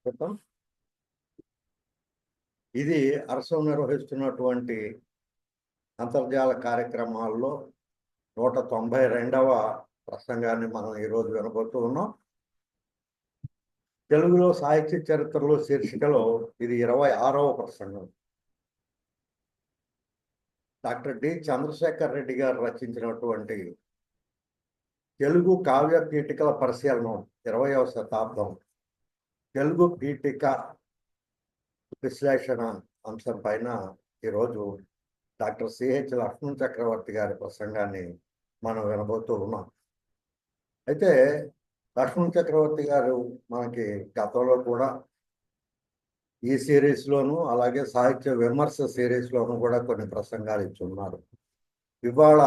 క్రితం ఇది అరసం నిర్వహిస్తున్నటువంటి అంతర్జాల కార్యక్రమాల్లో 192వ ప్రసంగాన్ని మనం ఈరోజు వినబోతూ ఉన్నాం. తెలుగులో సాహిత్య చరిత్రలో శీర్షికలో ఇది 26వ ప్రసంగం. డాక్టర్ డి చంద్రశేఖర్ రెడ్డి గారు రచించినటువంటి తెలుగు కావ్య పీఠికల పరిశీలనం 20వ శతాబ్దం తెలుగు పీఠిక విశ్లేషణ అంశం పైన ఈరోజు డాక్టర్ సిహెచ్ లక్ష్మణ్ చక్రవర్తి గారి ప్రసంగాన్ని మనం వినబోతూ ఉన్నాం. అయితే లక్ష్మణ్ చక్రవర్తి గారు మనకి గతంలో కూడా ఈ సిరీస్లోను అలాగే సాహిత్య విమర్శ సిరీస్లోను కూడా కొన్ని ప్రసంగాలు ఇచ్చి ఉన్నారు. ఇవాళ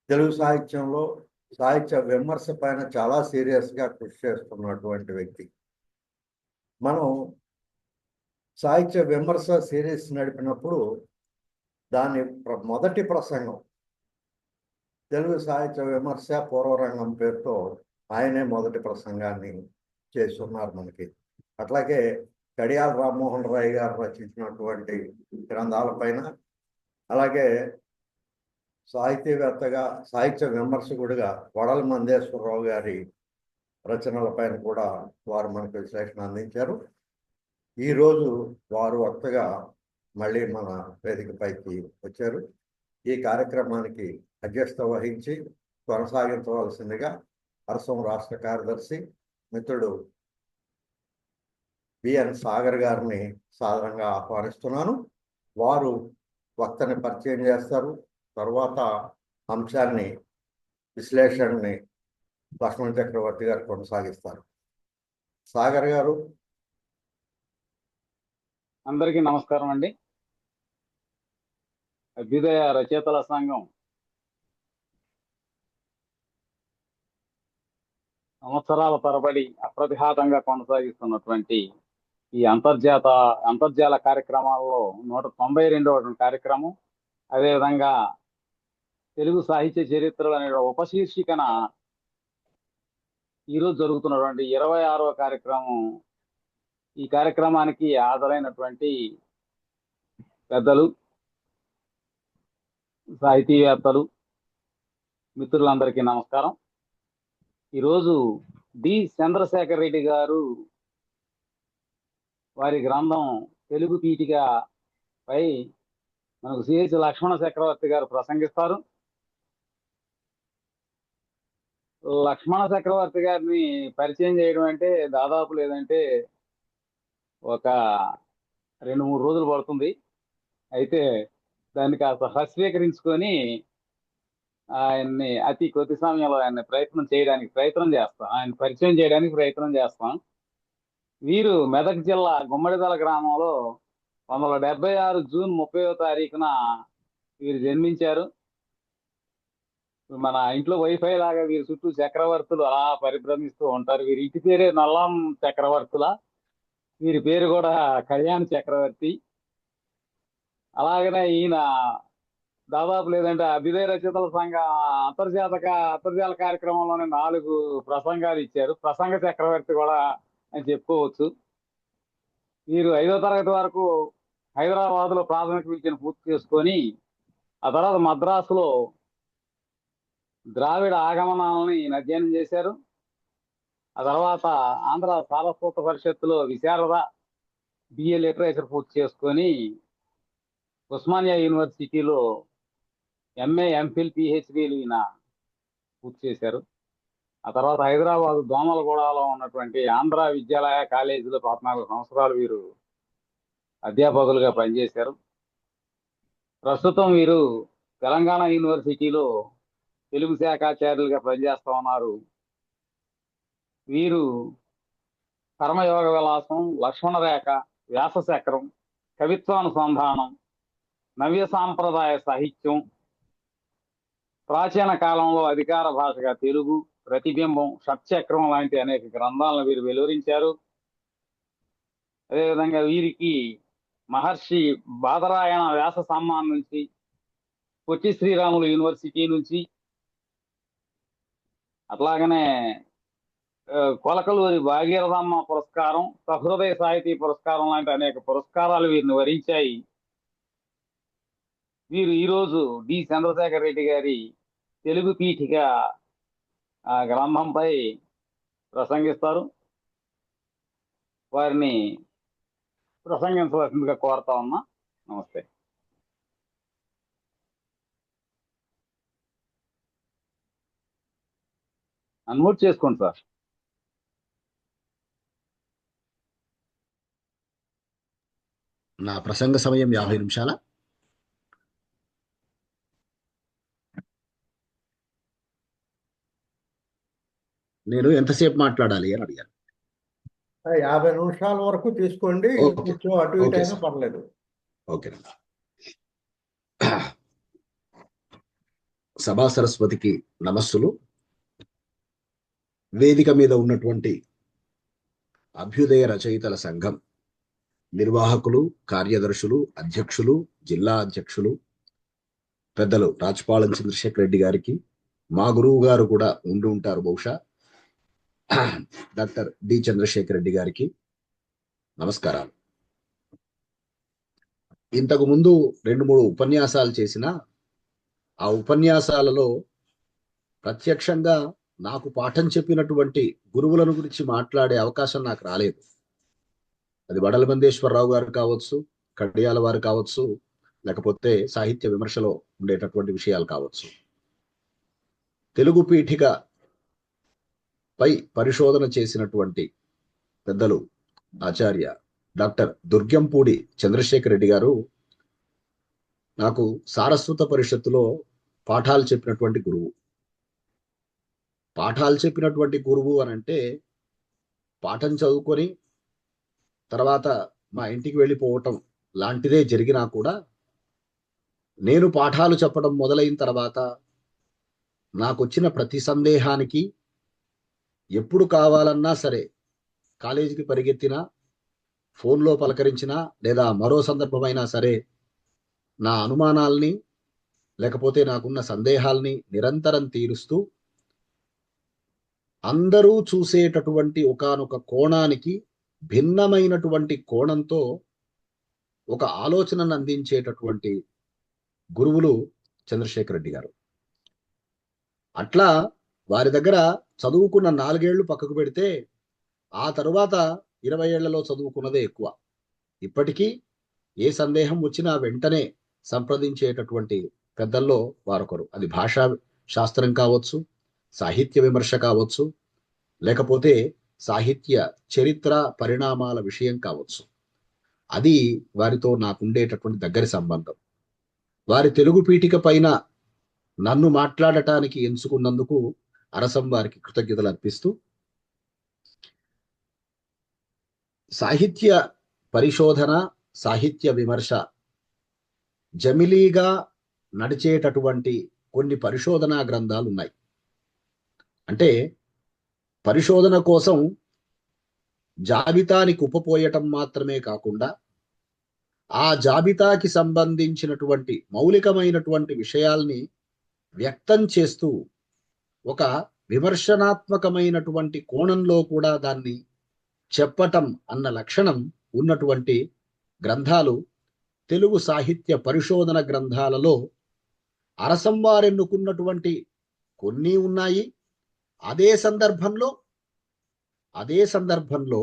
తెలుగు సాహిత్యంలో సాహిత్య విమర్శ పైన చాలా సీరియస్గా కృషి చేస్తున్నటువంటి వ్యక్తి. మనం సాహిత్య విమర్శ సిరీస్ నడిపినప్పుడు దాని మొదటి ప్రసంగం తెలుగు సాహిత్య విమర్శ పూర్వరంగం పేరుతో ఆయనే మొదటి ప్రసంగాన్ని చేస్తున్నారు మనకి. అట్లాగే కడియాల రామ్మోహన్ రాయ్ గారు రచించినటువంటి గ్రంథాలపైన, అలాగే సాహితీవేత్తగా సాహిత్య విమర్శకుడిగా వడల మందేశ్వరరావు గారి రచనలపైన కూడా వారు మనకు విశ్లేషణ అందించారు. ఈరోజు వారు వక్తగా మళ్ళీ మన వేదికపైకి వచ్చారు. ఈ కార్యక్రమానికి అధ్యక్షత వహించి కొనసాగించవలసిందిగా అరసం రాష్ట్ర కార్యదర్శి మిత్రుడు బిఎన్ సాగర్ గారిని సాధారణంగా ఆహ్వానిస్తున్నాను. వారు వక్తని పరిచయం చేస్తారు. తర్వాత అంశాన్ని విశ్లేషణని లక్ష్మణ్ చక్రవర్తి గారు కొనసాగిస్తారు. సాగర్ గారు. అందరికీ నమస్కారం అండి. అభ్యుదయ రచయితల సంఘం సంవత్సరాల తరబడి అప్రతిహాతంగా కొనసాగిస్తున్నటువంటి ఈ అంతర్జాల కార్యక్రమాల్లో 192వ కార్యక్రమం, అదేవిధంగా తెలుగు సాహిత్య చరిత్రలు అనే ఉపశీర్షికన ఈరోజు జరుగుతున్నటువంటి 26వ కార్యక్రమం. ఈ కార్యక్రమానికి హాజరైనటువంటి పెద్దలు, సాహితీవేత్తలు, మిత్రులందరికీ నమస్కారం. ఈరోజు డి చంద్రశేఖర్ రెడ్డి గారు వారి గ్రంథం తెలుగు పీఠిక పై మనకు సిహెచ్ లక్ష్మణ చక్రవర్తి గారు ప్రసంగిస్తారు. లక్ష్మణ చక్రవర్తి గారిని పరిచయం చేయడం అంటే దాదాపు లేదంటే ఒక 2-3 రోజులు పడుతుంది. అయితే దాన్ని కాస్త హస్వీకరించుకొని ఆయన్ని అతి కొద్ది సమయంలో ఆయన పరిచయం చేయడానికి ప్రయత్నం చేస్తాం. వీరు మెదక్ జిల్లా గుమ్మడిదల గ్రామంలో 1976 జూన్ 30వ తారీఖున వీరు జన్మించారు. మన ఇంట్లో వైఫై లాగా వీరి చుట్టూ చక్రవర్తులు అలా పరిభ్రమిస్తూ ఉంటారు. వీరి ఇంటి పేరే నల్లాం చక్రవర్తుల, వీరి పేరు కూడా కళ్యాణ్ చక్రవర్తి. అలాగనే ఈయన దాదాపు లేదంటే అభ్యుదయ రచయితల సంఘ అంతర్జాల కార్యక్రమంలోనే 4 ప్రసంగాలు ఇచ్చారు. ప్రసంగ చక్రవర్తి కూడా అని చెప్పుకోవచ్చు. వీరు 5వ తరగతి వరకు హైదరాబాద్లో ప్రాథమిక విద్యను పూర్తి చేసుకొని ఆ తర్వాత మద్రాసులో ద్రావిడ ఆగమనాలని అధ్యయనం చేశారు. ఆ తర్వాత ఆంధ్ర సారస్వత పరిషత్తులో విశారద బిఏ లిటరేచర్ పూర్తి చేసుకొని ఉస్మానియా యూనివర్సిటీలో ఎంఏ, ఎంఫిల్, పిహెచ్డీలు ఈయన పూర్తి చేశారు. ఆ తర్వాత హైదరాబాద్ దోమలగూడలో ఉన్నటువంటి ఆంధ్ర విద్యాలయ కాలేజీలో 14 సంవత్సరాలు వీరు అధ్యాపకులుగా పనిచేశారు. ప్రస్తుతం వీరు తెలంగాణ యూనివర్సిటీలో తెలుగు శాఖాచార్యులుగా పనిచేస్తూ ఉన్నారు. వీరు కర్మయోగ విలాసం, లక్ష్మణరేఖ, వ్యాసచక్రం, కవిత్వానుసంధానం, నవ్య సాంప్రదాయ సాహిత్యం, ప్రాచీన కాలంలో అధికార భాషగా తెలుగు, ప్రతిబింబం, షట్చక్రం లాంటి అనేక గ్రంథాలను వీరు వెలువరించారు. అదేవిధంగా వీరికి మహర్షి బాదరాయణ వ్యాస సమ్మాన్ నుంచి, పొట్టి శ్రీరాములు యూనివర్సిటీ నుంచి, అట్లాగనే కొలకలూరి భాగీరథమ్మ పురస్కారం, సహృదయ సాహితీ పురస్కారం లాంటి అనేక పురస్కారాలు వీరిని వరించాయి. వీరు ఈరోజు డి చంద్రశేఖర్ రెడ్డి గారి తెలుగు పీఠిక గ్రంథంపై ప్రసంగిస్తారు. వారిని ప్రసంగించవలసిందిగా కోరుతా ఉన్నా. నమస్తే. అన్మ్యూట్ చేసుకోండి సార్. నా ప్రసంగ సమయం 50 నిమిషాల. నేను ఎంతసేపు మాట్లాడాలి అని అడిగాను. 50 నిమిషాల వరకు తీసుకోండి. ఓకే. కొంచెం అటు ఇటు ఓకే అయినా సార్. పర్లేదు. ఓకే. సభా సరస్వతికి నమస్సులు. వేదిక మీద ఉన్నటువంటి అభ్యుదయ రచయితల సంఘం నిర్వాహకులు, కార్యదర్శులు, అధ్యక్షులు, జిల్లా అధ్యక్షులు, పెద్దలు రాజపాళెం చంద్రశేఖర్ రెడ్డి గారికి, మా గురువు గారు కూడా ఉండి ఉంటారు బహుశా, డాక్టర్ డి చంద్రశేఖర్ రెడ్డి గారికి నమస్కారాలు. ఇంతకు ముందు 2-3 ఉపన్యాసాలు చేసిన ఆ ఉపన్యాసాలలో ప్రత్యక్షంగా నాకు పాఠం చెప్పినటువంటి గురువులను గురించి మాట్లాడే అవకాశం నాకు రాలేదు. అది వడలమందేశ్వరరావు గారు కావచ్చు, కడియాల వారు కావచ్చు, లేకపోతే సాహిత్య విమర్శలో ఉండేటటువంటి విషయాలు కావచ్చు. తెలుగు పీఠిక పై పరిశోధన చేసినటువంటి పెద్దలు ఆచార్య డాక్టర్ దుర్గంపూడి చంద్రశేఖర్ రెడ్డి గారు నాకు సారస్వత పరిషత్తులో పాఠాలు చెప్పినటువంటి గురువు. పాఠాలు చెప్పినటువంటి గురువు అని అంటే పాఠం చదువుకొని తర్వాత మా ఇంటికి వెళ్ళిపోవటం లాంటిదే జరిగినా కూడా, నేను పాఠాలు చెప్పడం మొదలైన తర్వాత నాకు వచ్చిన ప్రతి సందేహానికి ఎప్పుడు కావాలన్నా సరే కాలేజీకి పరిగెత్తినా, ఫోన్లో పలకరించినా, లేదా మరో సందర్భమైనా సరే నా అనుమానాల్ని లేకపోతే నాకున్న సందేహాల్ని నిరంతరం తీరుస్తూ అందరూ చూసేటటువంటి ఒకానొక కోణానికి భిన్నమైనటువంటి కోణంతో ఒక ఆలోచనను అందించేటటువంటి గురువులు చంద్రశేఖర్ రెడ్డి గారు. అట్లా వారి దగ్గర చదువుకున్న 4 ఏళ్లు పక్కకు పెడితే ఆ తరువాత 20 ఏళ్లలో చదువుకున్నదే ఎక్కువ. ఇప్పటికీ ఏ సందేహం వచ్చినా వెంటనే సంప్రదించేటటువంటి పెద్దల్లో వారొకరు. అది భాషా శాస్త్రం కావచ్చు, సాహిత్య విమర్శ కావచ్చు, లేకపోతే సాహిత్య చరిత్ర పరిణామాల విషయం కావచ్చు. అది వారితో నాకుండేటటువంటి దగ్గరి సంబంధం. వారి తెలుగు పీఠిక పైన నన్ను మాట్లాడటానికి ఎంచుకున్నందుకు అరసం వారికి కృతజ్ఞతలు అర్పిస్తూ, సాహిత్య పరిశోధన, సాహిత్య విమర్శ జమిలీగా నడిచేటటువంటి కొన్ని పరిశోధనా గ్రంథాలు ఉన్నాయి. అంటే పరిశోధన కోసం జాబితాని కుప్పపోయటం మాత్రమే కాకుండా ఆ జాబితాకి సంబంధించినటువంటి మౌలికమైనటువంటి విషయాల్ని వ్యక్తం చేస్తూ ఒక విమర్శనాత్మకమైనటువంటి కోణంలో కూడా దాన్ని చెప్పటం అన్న లక్షణం ఉన్నటువంటి గ్రంథాలు తెలుగు సాహిత్య పరిశోధన గ్రంథాలలో అరసం వారెన్నుకున్నటువంటి కొన్ని ఉన్నాయి. అదే సందర్భంలో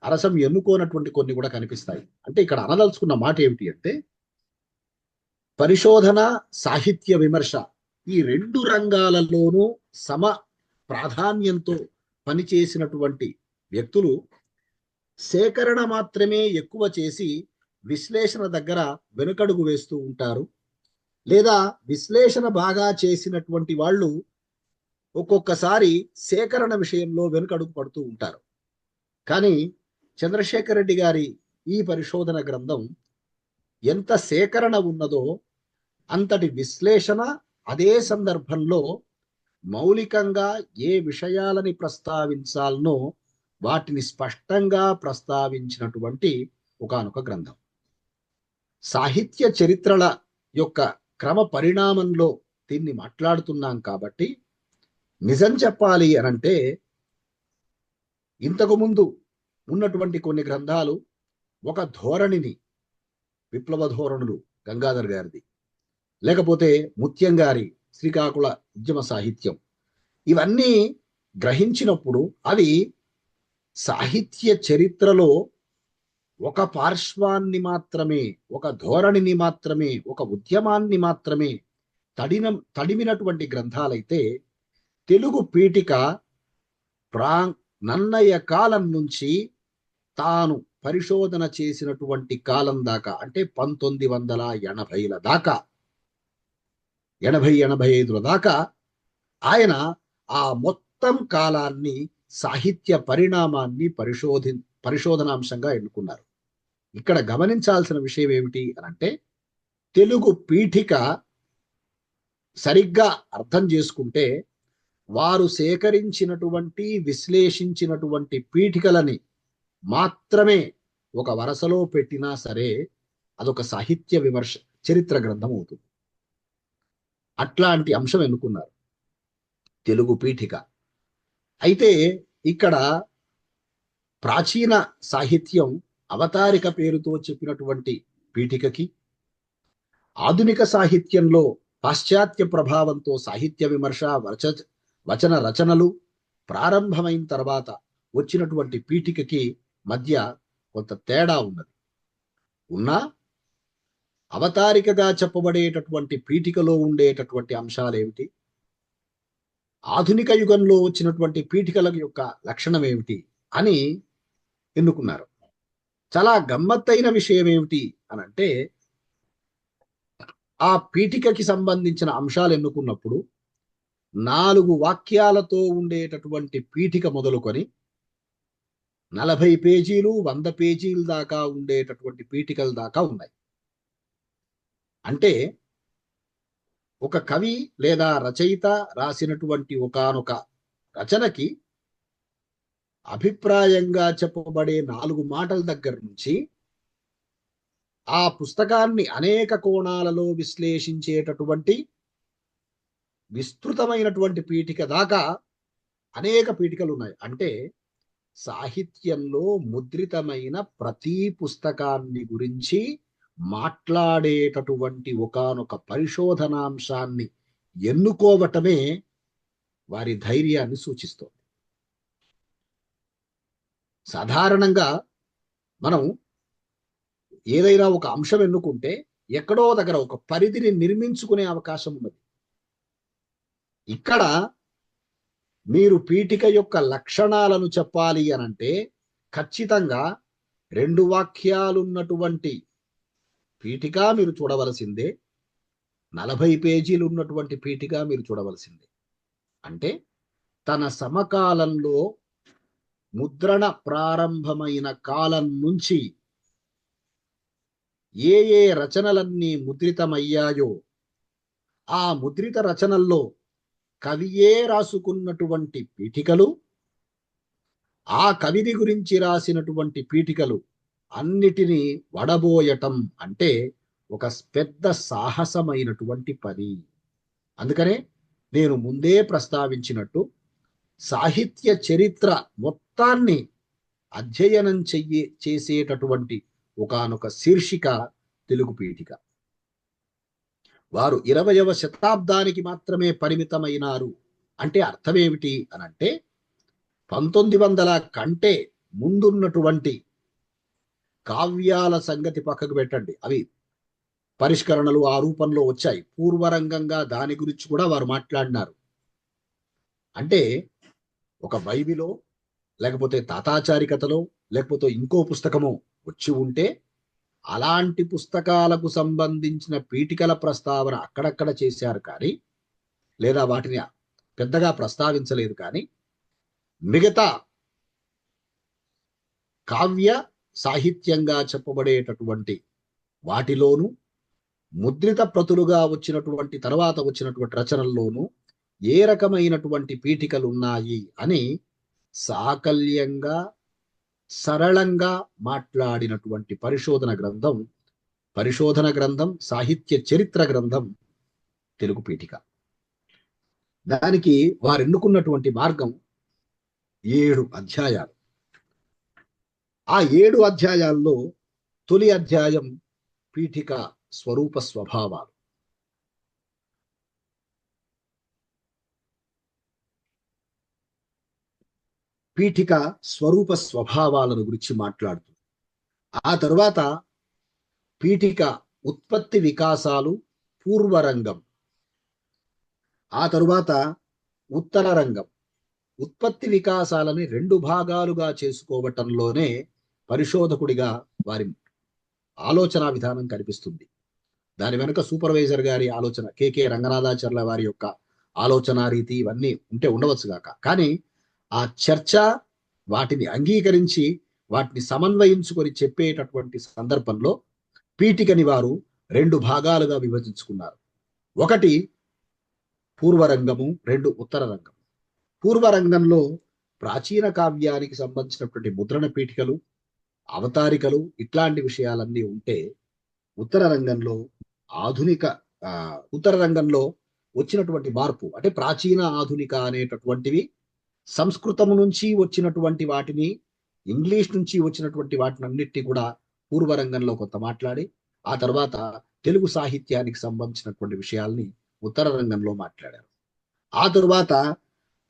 అరసం ఎన్నుకోనటువంటి కొన్ని కూడా కనిపిస్తాయి. అంటే ఇక్కడ అనదలుచుకున్న మాట ఏమిటి అంటే, పరిశోధన, సాహిత్య విమర్శ ఈ 2 రంగాలలోనూ సమ ప్రాధాన్యంతో పనిచేసినటువంటి వ్యక్తులు సేకరణ మాత్రమే ఎక్కువ చేసి విశ్లేషణ దగ్గర వెనుకడుగు వేస్తూ ఉంటారు. లేదా విశ్లేషణ బాగా చేసినటువంటి వాళ్ళు ఒక్కొక్కసారి సేకరణ విషయంలో వెనుకడుగు పడుతూ ఉంటారు. కానీ చంద్రశేఖర్ రెడ్డి గారి ఈ పరిశోధన గ్రంథం ఎంత సేకరణ ఉన్నదో అంతటి విశ్లేషణ, అదే సందర్భంలో మౌలికంగా ఏ విషయాలని ప్రస్తావించాలనో వాటిని స్పష్టంగా ప్రస్తావించినటువంటి ఒకానొక గ్రంథం. సాహిత్య చరిత్రల యొక్క క్రమ పరిణామంలో దీన్ని మాట్లాడుతున్నాం కాబట్టి నిజం చెప్పాలి అనంటే ఇంతకు ముందు ఉన్నటువంటి కొన్ని గ్రంథాలు ఒక ధోరణిని, విప్లవ ధోరణులు గంగాధర్ గారిది, లేకపోతే ముత్యం గారి శ్రీకాకుళ ఉద్యమ సాహిత్యం, ఇవన్నీ గ్రహించినప్పుడు అవి సాహిత్య చరిత్రలో ఒక పార్శ్వాన్ని మాత్రమే, ఒక ధోరణిని మాత్రమే, ఒక ఉద్యమాన్ని మాత్రమే తడిమినటువంటి గ్రంథాలైతే, తెలుగు పీఠిక నన్నయ్య కాలం నుంచి తాను పరిశోధన చేసినటువంటి కాలం దాకా, అంటే 1980ల దాకా, 80-85 దాకా ఆయన ఆ మొత్తం కాలాన్ని, సాహిత్య పరిణామాన్ని పరిశోధనాంశంగా ఎన్నుకున్నారు. ఇక్కడ గమనించాల్సిన విషయం ఏమిటి అనంటే, తెలుగు పీఠిక సరిగ్గా అర్థం చేసుకుంటే వారు సేకరించినటువంటి, విశ్లేషించినటువంటి పీఠికలని మాత్రమే ఒక వరసలో పెట్టినా సరే అదొక సాహిత్య విమర్శ, చరిత్ర గ్రంథం అవుతుంది. అట్లాంటి అంశం ఎన్నుకున్నారు తెలుగు పీఠిక. అయితే ఇక్కడ ప్రాచీన సాహిత్యం అవతారిక పేరుతో చెప్పినటువంటి పీఠికకి, ఆధునిక సాహిత్యంలో పాశ్చాత్య ప్రభావంతో సాహిత్య విమర్శ, వచన రచనలు ప్రారంభమైన తర్వాత వచ్చినటువంటి పీఠికకి మధ్య కొంత తేడా ఉన్నది. ఉన్నా అవతారికగా చెప్పబడేటటువంటి పీఠికలో ఉండేటటువంటి అంశాలు ఏమిటి, ఆధునిక యుగంలో వచ్చినటువంటి పీఠికల యొక్క లక్షణం ఏమిటి అని ఎన్నుకున్నారు. చాలా గమ్మత్తైన విషయం ఏమిటి అనంటే, ఆ పీఠికకి సంబంధించిన అంశాలు ఎన్నుకున్నప్పుడు 4 వాక్యాలతో ఉండేటటువంటి పీఠిక మొదలుకొని 40 పేజీలు, 100 పేజీల దాకా ఉండేటటువంటి పీఠికల దాకా ఉన్నాయి. అంటే ఒక కవి లేదా రచయిత రాసినటువంటి ఒకానొక రచనకి అభిప్రాయంగా చెప్పబడే 4 మాటల దగ్గర నుంచి ఆ పుస్తకాన్ని అనేక కోణాలలో విశ్లేషించేటటువంటి విస్తృతమైనటువంటి పీఠిక దాకా అనేక పీఠికలు ఉన్నాయి. అంటే సాహిత్యంలో ముద్రితమైన ప్రతి పుస్తకాన్ని గురించి మాట్లాడేటటువంటి ఒకానొక పరిశోధనాంశాన్ని ఎన్నుకోవటమే వారి ధైర్యాన్ని సూచిస్తోంది. సాధారణంగా మనం ఏదైనా ఒక అంశం ఎన్నుకుంటే ఎక్కడో దగ్గర ఒక పరిధిని నిర్మించుకునే అవకాశం ఉన్నది. ఇక్కడ మీరు పీఠిక యొక్క లక్షణాలను చెప్పాలి అనంటే ఖచ్చితంగా 2 వాక్యాలున్నటువంటి పీఠిక మీరు చూడవలసిందే, 40 పేజీలు ఉన్నటువంటి పీఠిక మీరు చూడవలసిందే. అంటే తన సమకాలంలో ముద్రణ ప్రారంభమైన కాలం నుంచి ఏ ఏ రచనలన్నీ ముద్రితమయ్యాయో ఆ ముద్రిత రచనల్లో కవియే రాసుకున్నటువంటి పీఠికలు, ఆ కవిని గురించి రాసినటువంటి పీఠికలు అన్నిటినీ వడబోయటం అంటే ఒక పెద్ద సాహసమైనటువంటి పని. అందుకనే నేను ముందే ప్రస్తావించినట్టు సాహిత్య చరిత్ర మొత్తాన్ని అధ్యయనం చేసేటటువంటి ఒకానొక శీర్షిక తెలుగు పీఠిక. వారు 20వ శతాబ్దానికి మాత్రమే పరిమితమైనారు అంటే అర్థమేమిటి అనంటే 1900 కంటే ముందున్నటువంటి కావ్యాల సంగతి పక్కకు పెట్టండి, అవి పరిష్కరణలు ఆ రూపంలో వచ్చాయి. పూర్వరంగంగా దాని గురించి కూడా వారు మాట్లాడినారు. అంటే ఒక బైబిలో, లేకపోతే తాతాచారికతలో, లేకపోతే ఇంకో పుస్తకమో వచ్చి ఉంటే అలాంటి పుస్తకాలకు సంబంధించిన పీఠికల ప్రస్తావన అక్కడక్కడ చేశారు కానీ, లేదా వాటిని పెద్దగా ప్రస్తావించలేదు కానీ, మిగతా కావ్య సాహిత్యంగా చెప్పబడేటటువంటి వాటిలోనూ, ముద్రిత ప్రతులుగా వచ్చినటువంటి తర్వాత వచ్చినటువంటి రచనల్లోనూ ఏ రకమైనటువంటి పీఠికలు ఉన్నాయి అని సాకల్యంగా, సరళంగా మాట్లాడినటువంటి పరిశోధన గ్రంథం, సాహిత్య చరిత్ర గ్రంథం తెలుగు పీఠిక. దానికి వారు ఎన్నుకున్నటువంటి మార్గం 7 అధ్యాయాలు. ఆ 7 అధ్యాయాల్లో తొలి అధ్యాయం పీఠిక స్వరూప స్వభావాలు. పీఠిక స్వరూప స్వభావాలను గురించి మాట్లాడుతుంది. ఆ తరువాత పీఠిక ఉత్పత్తి వికాసాలు పూర్వరంగం, ఆ తరువాత ఉత్తర రంగం. ఉత్పత్తి వికాసాలని 2 భాగాలుగా చేసుకోవటంలోనే పరిశోధకుడిగా వారి ఆలోచన విధానం కనిపిస్తుంది. దాని వెనుక సూపర్వైజర్ గారి ఆలోచన, కె రంగనాథాచార్యుల వారి యొక్క ఆలోచన రీతి ఇవన్నీ ఉంటే ఉండవచ్చు గాక, కానీ ఆ చర్చ వాటిని అంగీకరించి వాటిని సమన్వయించుకొని చెప్పేటటువంటి సందర్భంలో పీఠికని వారు 2 భాగాలుగా విభజించుకున్నారు. ఒకటి పూర్వరంగము, 2 ఉత్తర రంగం. పూర్వరంగంలో ప్రాచీన కావ్యానికి సంబంధించినటువంటి ముద్రణ పీఠికలు, అవతారికలు ఇట్లాంటి విషయాలన్నీ ఉంటే, ఉత్తర రంగంలో ఉత్తర రంగంలో వచ్చినటువంటి మార్పు అంటే ప్రాచీన ఆధునిక అనేటటువంటివి సంస్కృతము నుంచి వచ్చినటువంటి వాటిని, ఇంగ్లీష్ నుంచి వచ్చినటువంటి వాటిని అన్నిటినీ కూడా పూర్వరంగంలో కొంత మాట్లాడి, ఆ తర్వాత తెలుగు సాహిత్యానికి సంబంధించినటువంటి విషయాల్ని ఉత్తర రంగంలో మాట్లాడారు. ఆ తరువాత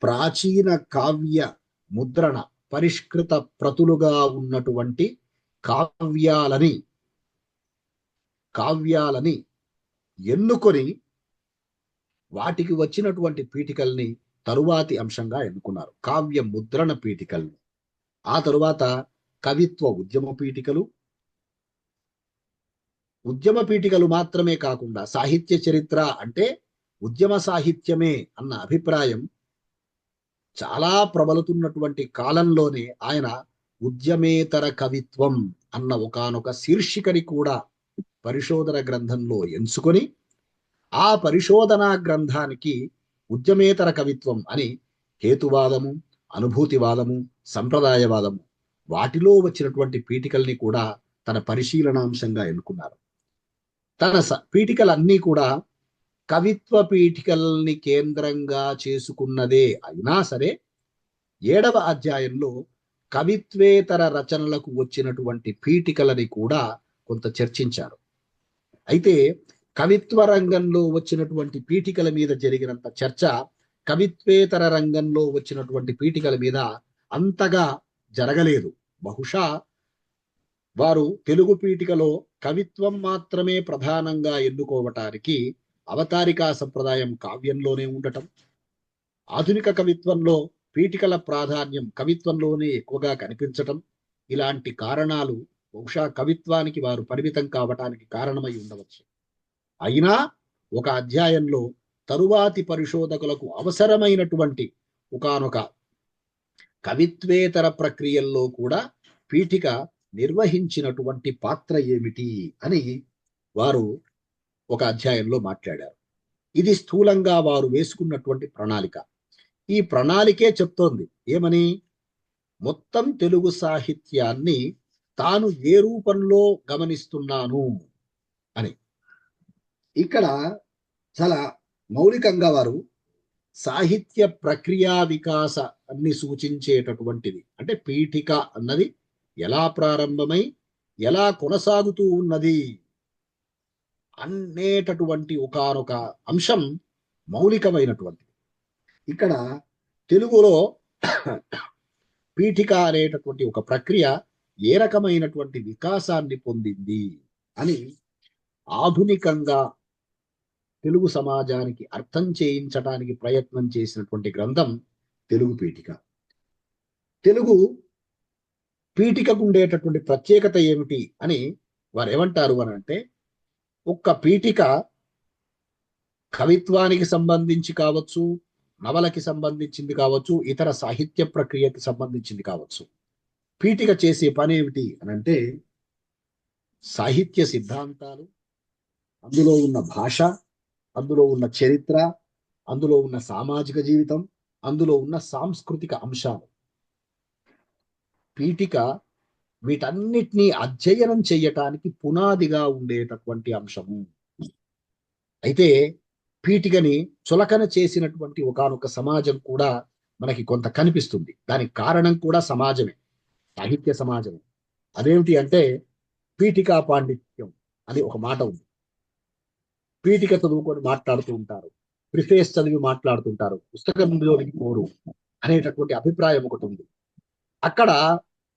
ప్రాచీన కావ్య ముద్రణ పరిష్కృత ప్రతులుగా ఉన్నటువంటి కావ్యాలని ఎన్నుకొని వాటికి వచ్చినటువంటి పీఠికల్ని తరువాతి అంశంగా ఎన్నుకున్నారు, కావ్య ముద్రణ పీఠికల్ని. ఆ తరువాత కవిత్వ ఉద్యమ పీఠికలు మాత్రమే కాకుండా సాహిత్య చరిత్ర అంటే ఉద్యమ సాహిత్యమే అన్న అభిప్రాయం చాలా ప్రబలుతున్నటువంటి కాలంలోనే ఆయన ఉద్యమేతర కవిత్వం అన్న ఒకానొక శీర్షికని కూడా పరిశోధన గ్రంథంలో ఎంచుకొని, ఆ పరిశోధనా గ్రంథానికి ఉద్యమేతర కవిత్వం అని హేతువాదము, అనుభూతివాదము, సంప్రదాయవాదము వాటిలో వచ్చినటువంటి పీఠికల్ని కూడా తన పరిశీలనాంశంగా ఎన్నుకున్నారు. తన పీఠికలన్నీ కూడా కవిత్వ పీఠికల్ని కేంద్రంగా చేసుకున్నదే అయినా సరే 7వ అధ్యాయంలో కవిత్వేతర రచనలకు వచ్చినటువంటి పీఠికలని కూడా కొంత చర్చించారు. అయితే కవిత్వ రంగంలో వచ్చినటువంటి పీఠికల మీద జరిగినంత చర్చ కవిత్వేతర రంగంలో వచ్చినటువంటి పీఠికల మీద అంతగా జరగలేదు. బహుశా వారు తెలుగు పీఠికలో కవిత్వం మాత్రమే ప్రధానంగా ఎన్నుకోవటానికి అవతారికా సంప్రదాయం కావ్యంలోనే ఉండటం, ఆధునిక కవిత్వంలో పీఠికల ప్రాధాన్యం కవిత్వంలోనే ఎక్కువగా కనిపించటం, ఇలాంటి కారణాలు బహుశా కవిత్వానికి వారు పరిమితం కావటానికి కారణమై ఉండవచ్చు. అయినా ఒక అధ్యాయంలో తరువాతి పరిశోధకులకు అవసరమైనటువంటి ఒకానొక కవిత్వేతర ప్రక్రియల్లో కూడా పీఠిక నిర్వహించినటువంటి పాత్ర ఏమిటి అని వారు ఒక అధ్యాయంలో మాట్లాడారు. ఇది స్థూలంగా వారు వేసుకున్నటువంటి ప్రణాళిక. ఈ ప్రణాళికే చెప్తోంది ఏమని, మొత్తం తెలుగు సాహిత్యాన్ని తాను ఏ రూపంలో గమనిస్తున్నాను అని. ఇక్కడ చాలా మౌలికంగా వారు సాహిత్య ప్రక్రియా వికాసాన్ని సూచించేటటువంటిది, అంటే పీఠిక అన్నది ఎలా ప్రారంభమై ఎలా కొనసాగుతూ ఉన్నది అనేటటువంటి ఒకానొక అంశం మౌలికమైనటువంటిది. ఇక్కడ తెలుగులో పీఠిక అనేటటువంటి ఒక ప్రక్రియ ఏ రకమైనటువంటి వికాసాన్ని పొందింది అని ఆధునికంగా తెలుగు సమాజానికి అర్థం చేయించడానికి ప్రయత్నం చేసినటువంటి గ్రంథం తెలుగు పీఠిక. తెలుగు పీఠికకు ఉండేటటువంటి ప్రత్యేకత ఏమిటి అని వారు ఏమంటారు అని అంటే, ఒక్క పీఠిక కవిత్వానికి సంబంధించి కావచ్చు, నవలకి సంబంధించింది కావచ్చు, ఇతర సాహిత్య ప్రక్రియకి సంబంధించింది కావచ్చు. పీఠిక చేసే పని ఏమిటి అని అంటే, సాహిత్య సిద్ధాంతాలు, అందులో ఉన్న భాష, అందులో ఉన్న చరిత్ర, అందులో ఉన్న సామాజిక జీవితం, అందులో ఉన్న సాంస్కృతిక అంశాలు, పీఠిక వీటన్నిటినీ అధ్యయనం చేయటానికి పునాదిగా ఉండేటటువంటి అంశము. అయితే పీఠికని చులకన చేసినటువంటి ఒకానొక సమాజం కూడా మనకి కొంత కనిపిస్తుంది. దానికి కారణం కూడా సమాజమే, సాహిత్య సమాజమే. అదేమిటి అంటే పీఠికా పాండిత్యం అని ఒక మాట ఉంది. పీఠిక చదువుకొని మాట్లాడుతూ ఉంటారు, ప్రిఫేస్ చదివి మాట్లాడుతుంటారు, పుస్తకంలోనికి పోరు అనేటటువంటి అభిప్రాయం ఒకటి ఉంది. అక్కడ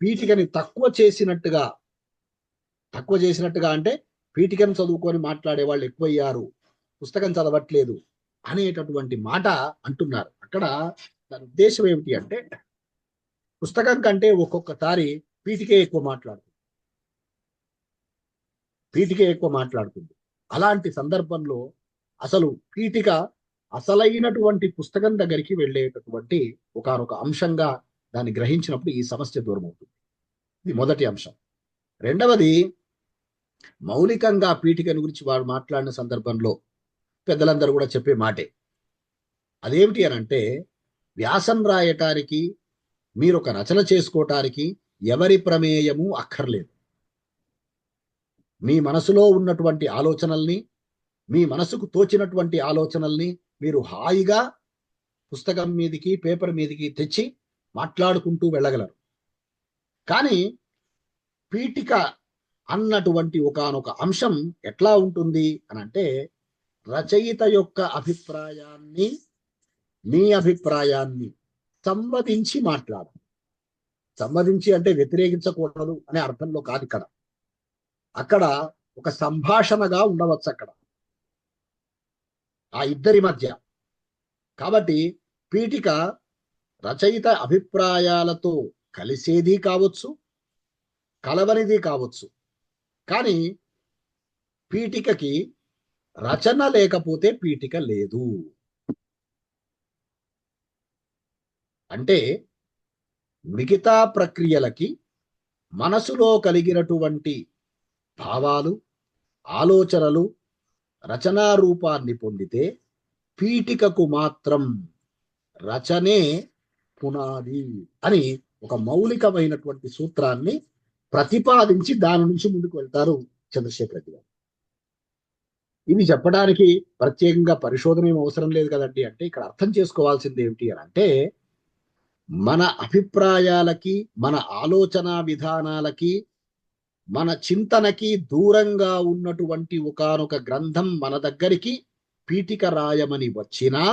పీఠికని తక్కువ చేసినట్టుగా అంటే పీఠికను చదువుకొని మాట్లాడే వాళ్ళు ఎక్కువయ్యారు, పుస్తకం చదవట్లేదు అనేటటువంటి మాట అంటున్నారు. అక్కడ దాని ఉద్దేశం ఏమిటి అంటే పుస్తకం కంటే ఒక్కొక్కసారి పీఠికే ఎక్కువ మాట్లాడుతుంది. అలాంటి సందర్భంలో అసలు పీఠిక అసలైనటువంటి పుస్తకం దగ్గరికి వెళ్ళేటటువంటి ఒకనొక అంశంగా దాన్ని గ్రహించినప్పుడు ఈ సమస్య దూరం అవుతుంది. ఇది మొదటి అంశం. రెండవది, మౌలికంగా పీఠికను గురించి వారు మాట్లాడిన సందర్భంలో పెద్దలందరూ కూడా చెప్పే మాటే. అదేమిటి అని అంటే వ్యాసం రాయటానికి, మీరు ఒక రచన చేసుకోవటానికి ఎవరి ప్రమేయము అక్కర్లేదు. మీ మనసులో ఉన్నటువంటి ఆలోచనల్ని, మీ మనసుకు తోచినటువంటి ఆలోచనల్ని మీరు హాయిగా పుస్తకం మీదకి, పేపర్ మీదకి తెచ్చి మాట్లాడుకుంటూ వెళ్ళగలరు. కానీ పీఠిక అన్నటువంటి ఒకానొక అంశం ఎట్లా ఉంటుంది అని అంటే రచయిత యొక్క అభిప్రాయాన్ని, మీ అభిప్రాయాన్ని సంవదించి మాట్లాడాలి. సంవదించి అంటే వ్యతిరేకించకూడదు అనే అర్థంలో కాదు. అక్కడ ఒక సంభాషణగా ఉండవచ్చు అక్కడ ఆ ఇద్దరి మధ్య. కాబట్టి పీఠిక రచయిత అభిప్రాయాలతో కలిసేది కావచ్చు, కలవనిది కావచ్చు. కానీ పీఠికకి రచన లేకపోతే పీఠిక లేదు. అంటే మిగతా ప్రక్రియలకి మనసులో కలిగినటువంటి భావాలు, ఆలోచనలు రచనా రూపాన్ని పొందితే పీఠికకు మాత్రం రచనే పునాది అని ఒక మౌలికమైనటువంటి సూత్రాన్ని ప్రతిపాదించి దాని నుంచి ముందుకు వెళ్తారు చంద్రశేఖర్ రెడ్డి గారు. ఇది చెప్పడానికి ప్రత్యేకంగా పరిశోధన ఏం అవసరం లేదు కదండి. అంటే ఇక్కడ అర్థం చేసుకోవాల్సింది ఏమిటి అని అంటే మన అభిప్రాయాలకి, మన ఆలోచన విధానాలకి, మన చింతనకి దూరంగా ఉన్నటువంటి ఒకానొక గ్రంథం మన దగ్గరికి పీఠిక రాయమని వచ్చినా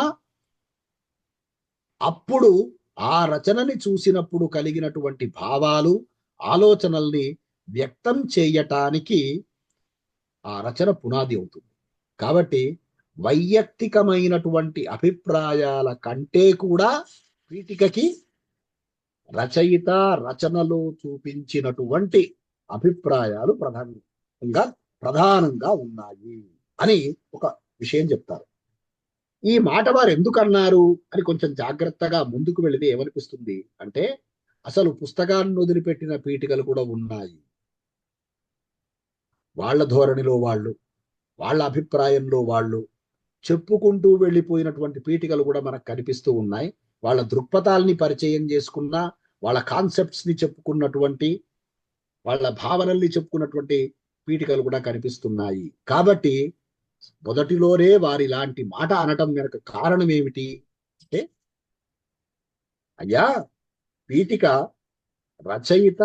అప్పుడు ఆ రచనని చూసినప్పుడు కలిగినటువంటి భావాలు, ఆలోచనల్ని వ్యక్తం చేయటానికి ఆ రచన పునాది అవుతుంది. కాబట్టి వైయక్తికమైనటువంటి అభిప్రాయాల కంటే కూడా పీఠికకి రచయిత రచనలో చూపించినటువంటి అభిప్రాయాలు ప్రధానంగా ఉన్నాయి అని ఒక విషయం చెప్తారు. ఈ మాట వారు ఎందుకు అన్నారు అని కొంచెం జాగ్రత్తగా ముందుకు వెళితే ఏమనిపిస్తుంది అంటే అసలు పుస్తకాన్ని వదిలిపెట్టిన పీఠికలు కూడా ఉన్నాయి. వాళ్ళ ధోరణిలో వాళ్ళు, వాళ్ళ అభిప్రాయంలో వాళ్ళు చెప్పుకుంటూ వెళ్ళిపోయినటువంటి పీఠికలు కూడా మనకు కనిపిస్తూ ఉన్నాయి. వాళ్ళ దృక్పథాలని పరిచయం చేసుకున్న, వాళ్ళ కాన్సెప్ట్స్ ని చెప్పుకున్నటువంటి, వాళ్ళ భావనల్ని చెప్పుకున్నటువంటి పీఠికలు కూడా కనిపిస్తున్నాయి. కాబట్టి మొదటిలోనే వారి లాంటి మాట అనటం వెనక కారణం ఏమిటి అంటే అయ్యా పీఠిక రచయిత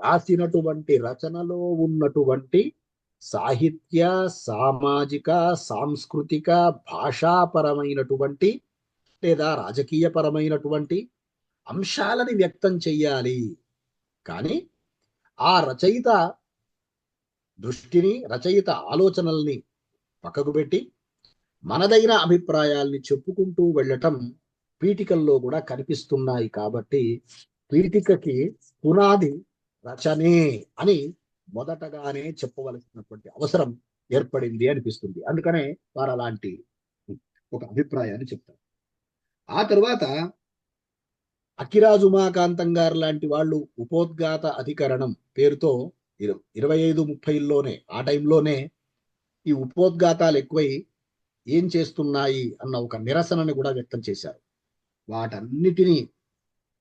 రాసినటువంటి రచనలో ఉన్నటువంటి సాహిత్య, సామాజిక, సాంస్కృతిక, భాషాపరమైనటువంటి లేదా రాజకీయపరమైనటువంటి అంశాలని వ్యక్తం చెయ్యాలి. కానీ ఆ రచయిత దృష్టిని, రచయిత ఆలోచనల్ని పక్కకు పెట్టి మనదైన అభిప్రాయాల్ని చెప్పుకుంటూ వెళ్ళటం పీఠికల్లో కూడా కనిపిస్తున్నాయి. కాబట్టి పీఠికకి పునాది రచనే అని మొదటగానే చెప్పవలసినటువంటి అవసరం ఏర్పడింది అనిపిస్తుంది. అందుకనే వారు అలాంటి ఒక అభిప్రాయాన్ని చెప్తారు. ఆ తర్వాత అక్కిరాజు ఉమాకాంతం గారు లాంటి వాళ్ళు ఉపోద్ఘాత అధికరణం పేరుతో 25-30లోనే ఆ టైంలోనే ఈ ఉపోద్ఘాతాలు ఎక్కువై ఏం చేస్తున్నాయి అన్న ఒక నిరసనని కూడా వ్యక్తం చేశారు. వాటన్నిటినీ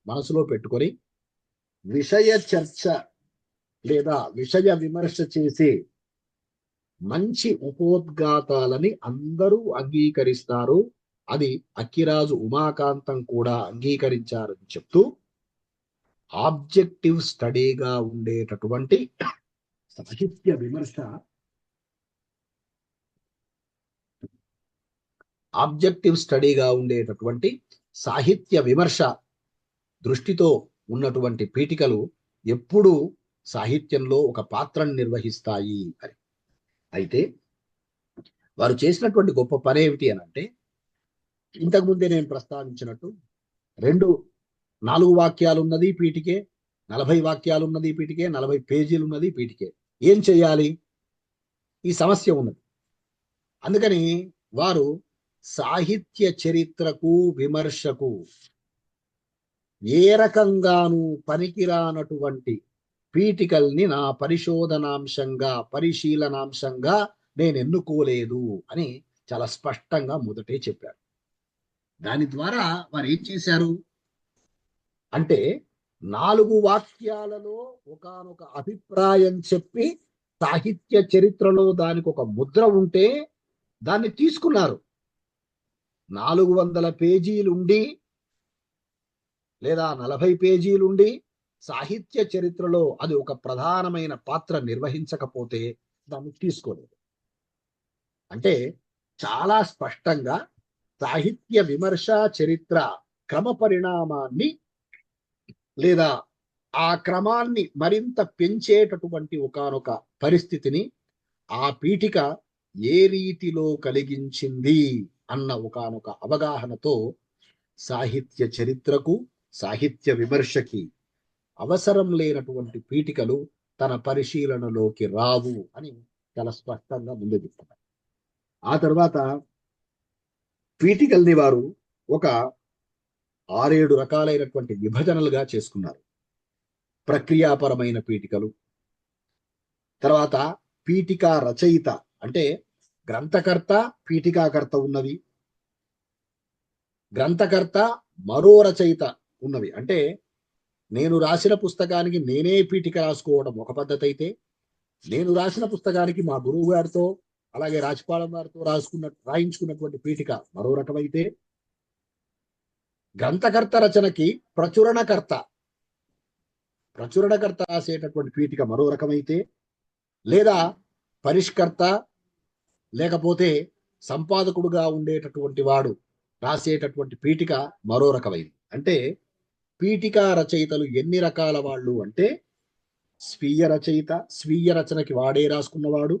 మనసులో పెట్టుకొని విషయ చర్చ లేదా విషయ విమర్శ చేసే మంచి ఉపోద్ఘాతాలని అందరూ అంగీకరిస్తారు. అది అక్కిరాజు ఉమాకాంతం కూడా అంగీకరించారని చెప్తూ ఆబ్జెక్టివ్ స్టడీగా ఉండేటటువంటి సాహిత్య విమర్శ సాహిత్య విమర్శ దృష్టితో ఉన్నటువంటి పీఠికలు ఎప్పుడూ సాహిత్యంలో ఒక పాత్రను నిర్వహిస్తాయి అని. అయితే వారు చేసినటువంటి గొప్ప పని ఏమిటి అని అంటే, ఇంతకుముందే నేను ప్రస్తావించినట్టు 4 వాక్యాలు ఉన్నది పీఠికే, 40 వాక్యాలు ఉన్నది పీఠికే, 40 పేజీలు ఉన్నది పీఠికే. ఏం చేయాలి? ఈ సమస్య ఉన్నది. అందుకని వారు సాహిత్య చరిత్రకు విమర్శకు ఏ రకంగానూ పనికిరానటువంటి పీఠికల్ని నా పరిశీలనాంశంగా నేను ఎన్నుకోలేదు అని చాలా స్పష్టంగా మొదటే చెప్పారు. దాని ద్వారా వారు ఏం చేశారు అంటే, 4 వాక్యాలలో ఒకానొక అభిప్రాయం చెప్పి సాహిత్య చరిత్రలో దానికి ఒక ముద్ర ఉంటే దాన్ని తీసుకున్నారు. 400 పేజీలుండి లేదా 40 పేజీలుండి సాహిత్య చరిత్రలో అది ఒక ప్రధానమైన పాత్ర నిర్వహించకపోతే దాన్ని తీసుకోలేదు. అంటే చాలా స్పష్టంగా సాహిత్య విమర్శ చరిత్ర క్రమ పరిణామాన్ని లేదా ఆ క్రమాన్ని మరింత పెంచేటటువంటి ఒకానొక పరిస్థితిని ఆ పీఠిక ఏ రీతిలో కలిగించింది అన్న ఒకానొక అవగాహనతో సాహిత్య చరిత్రకు సాహిత్య విమర్శకి అవసరం లేనటువంటి పీఠికలు తన పరిశీలనలోకి రావు అని చాలా స్పష్టంగా ముందు చెప్తున్నారు. ఆ తర్వాత పీఠికల్ని వారు ఒక 6-7 రకాలైనటువంటి విభజనలుగా చేసుకున్నారు. ప్రక్రియాపరమైన పీఠికలు, తర్వాత పీఠికా రచయిత అంటే గ్రంథకర్త పీఠికాకర్త ఉన్నవి, గ్రంథకర్త మరో రచయిత ఉన్నవి. అంటే నేను రాసిన పుస్తకానికి నేనే పీఠిక రాసుకోవడం ఒక పద్ధతి అయితే, నేను రాసిన పుస్తకానికి మా గురువు గారితో అలాగే రాజపాలెం గారితో రాయించుకున్నటువంటి పీఠిక మరో రకమైతే, గ్రంథకర్త రచనకి ప్రచురణకర్త రాసేటటువంటి పీఠిక మరో రకమైతే, లేదా పరిష్కర్త లేకపోతే సంపాదకుడుగా ఉండేటటువంటి వాడు రాసేటటువంటి పీఠిక మరో రకమైంది. అంటే పీఠికా రచయితలు ఎన్ని రకాల వాళ్ళు అంటే, స్వీయ రచయిత, స్వీయ రచనకి వాడే రాసుకున్నవాడు,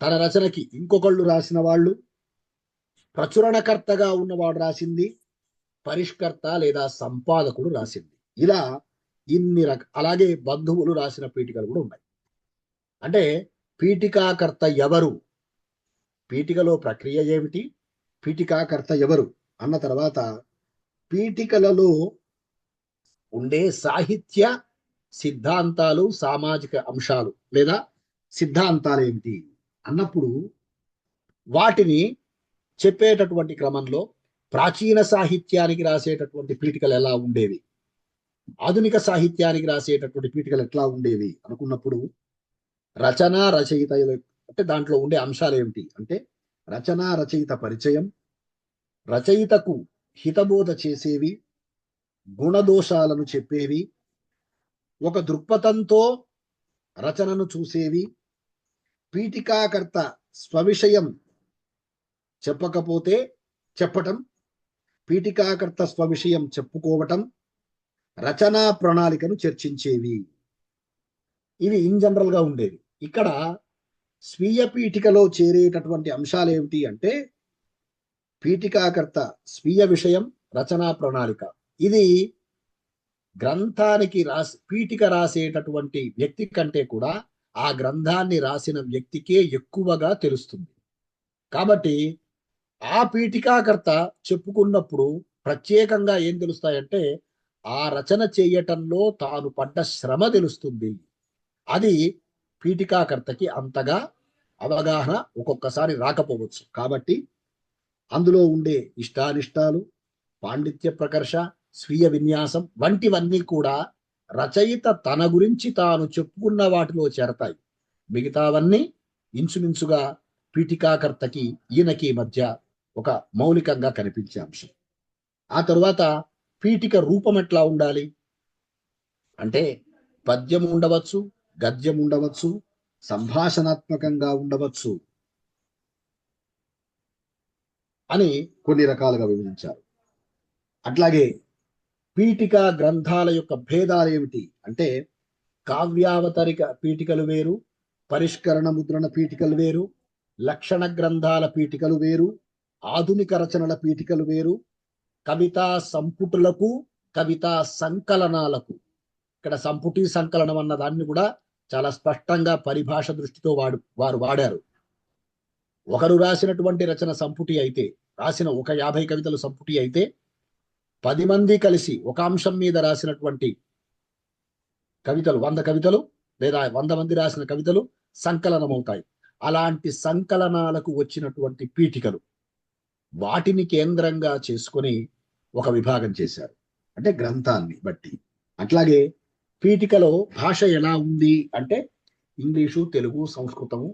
తన రచనకి ఇంకొకళ్ళు రాసిన వాళ్ళు, ప్రచురణకర్తగా ఉన్నవాడు రాసింది, పరిష్కర్త లేదా సంపాదకుడు రాసింది. ఇలా అలాగే బంధువులు రాసిన పీఠికలు కూడా ఉన్నాయి. అంటే పీఠికాకర్త ఎవరు, పీఠికలో ప్రక్రియ ఏమిటి, పీఠికాకర్త ఎవరు అన్న తర్వాత పీఠికలలో ఉండే సాహిత్య సిద్ధాంతాలు, సామాజిక అంశాలు లేదా సిద్ధాంతాలు ఏమిటి అన్నప్పుడు వాటిని చెప్పేటటువంటి క్రమంలో ప్రాచీన సాహిత్యానికి రాసేటటువంటి పీఠికలు ఎలా ఉండేవి, ఆధునిక సాహిత్యానికి రాసేటటువంటి పీఠికలు ఎట్లా ఉండేవి అనుకున్నప్పుడు, రచన రచయిత అంటే దాంట్లో ఉండే అంశాలు ఏమిటి అంటే, రచన రచయిత పరిచయం, రచయితకు హితబోధ చేసేవి, గుణదోషాలను చెప్పేవి, ఒక దృక్పథంతో రచనను చూసేవి, పీఠికాకర్త స్వవిషయం చెప్పకపోతే చెప్పటం, పీఠికాకర్త స్వవిషయం చెప్పుకోవటం, రచనా ప్రణాళికను చర్చించేవి. ఇవి ఇన్ జనరల్ గా ఉండేవి. ఇక్కడ స్వీయ పీఠికలో చేరేటటువంటి అంశాలు ఏమిటి అంటే, పీఠికాకర్త స్వీయ విషయం, రచనా ప్రణాళిక. ఇది గ్రంథానికి పీఠిక రాసేటటువంటి వ్యక్తి కంటే కూడా ఆ గ్రంథాన్ని రాసిన వ్యక్తికే ఎక్కువగా తెలుస్తుంది. కాబట్టి ఆ పీఠికాకర్త చెప్పుకున్నప్పుడు ప్రత్యేకంగా ఏం తెలుస్తాయంటే, ఆ రచన చేయటంలో తాను పడ్డ శ్రమ తెలుస్తుంది. అది పీఠికాకర్తకి అంతగా అవగాహన ఒక్కొక్కసారి రాకపోవచ్చు. కాబట్టి అందులో ఉండే ఇష్టానిష్టాలు, పాండిత్య ప్రకర్ష, స్వీయ విన్యాసం వంటివన్నీ కూడా రచయిత తన గురించి తాను చెప్పుకున్న వాటిలో చేరతాయి. మిగతావన్నీ ఇంచుమించుగా పీఠికాకర్తకి ఈయనకి మధ్య ఒక మౌలికంగా కనిపించే అంశం. ఆ తరువాత పీఠిక రూపం ఎట్లా ఉండాలి అంటే పద్యం ఉండవచ్చు, గద్యం ఉండవచ్చు, సంభాషణాత్మకంగా ఉండవచ్చు అని కొన్ని రకాలుగా విభజించారు. అట్లాగే పీఠిక గ్రంథాల యొక్క భేదాలు ఏమిటి అంటే కావ్యావతరిక పీఠికలు వేరు, పరిష్కరణ ముద్రణ పీఠికలు వేరు, లక్షణ గ్రంథాల పీఠికలు వేరు, ఆధునిక రచనల పీఠికలు వేరు, కవితా సంపుటులకు కవితా సంకలనాలకు. ఇక్కడ సంపుటి సంకలనం అన్న దాన్ని కూడా చాలా స్పష్టంగా పరిభాష దృష్టితో వారు వాడారు. ఒకరు రాసినటువంటి రచన సంపుటి అయితే, రాసిన ఒక 50 కవితలు సంపుటి అయితే 10 మంది కలిసి ఒక అంశం మీద రాసినటువంటి కవితలు 100 కవితలు లేదా 100 మంది రాసిన కవితలు సంకలనం అవుతాయి. అలాంటి సంకలనాలకు వచ్చినటువంటి పీఠికలు వాటిని కేంద్రంగా చేసుకొని ఒక విభాగం చేశారు, అంటే గ్రంథాన్ని బట్టి. అట్లాగే పీఠికలో భాష ఎలా ఉంది అంటే ఇంగ్లీషు, తెలుగు, సంస్కృతము,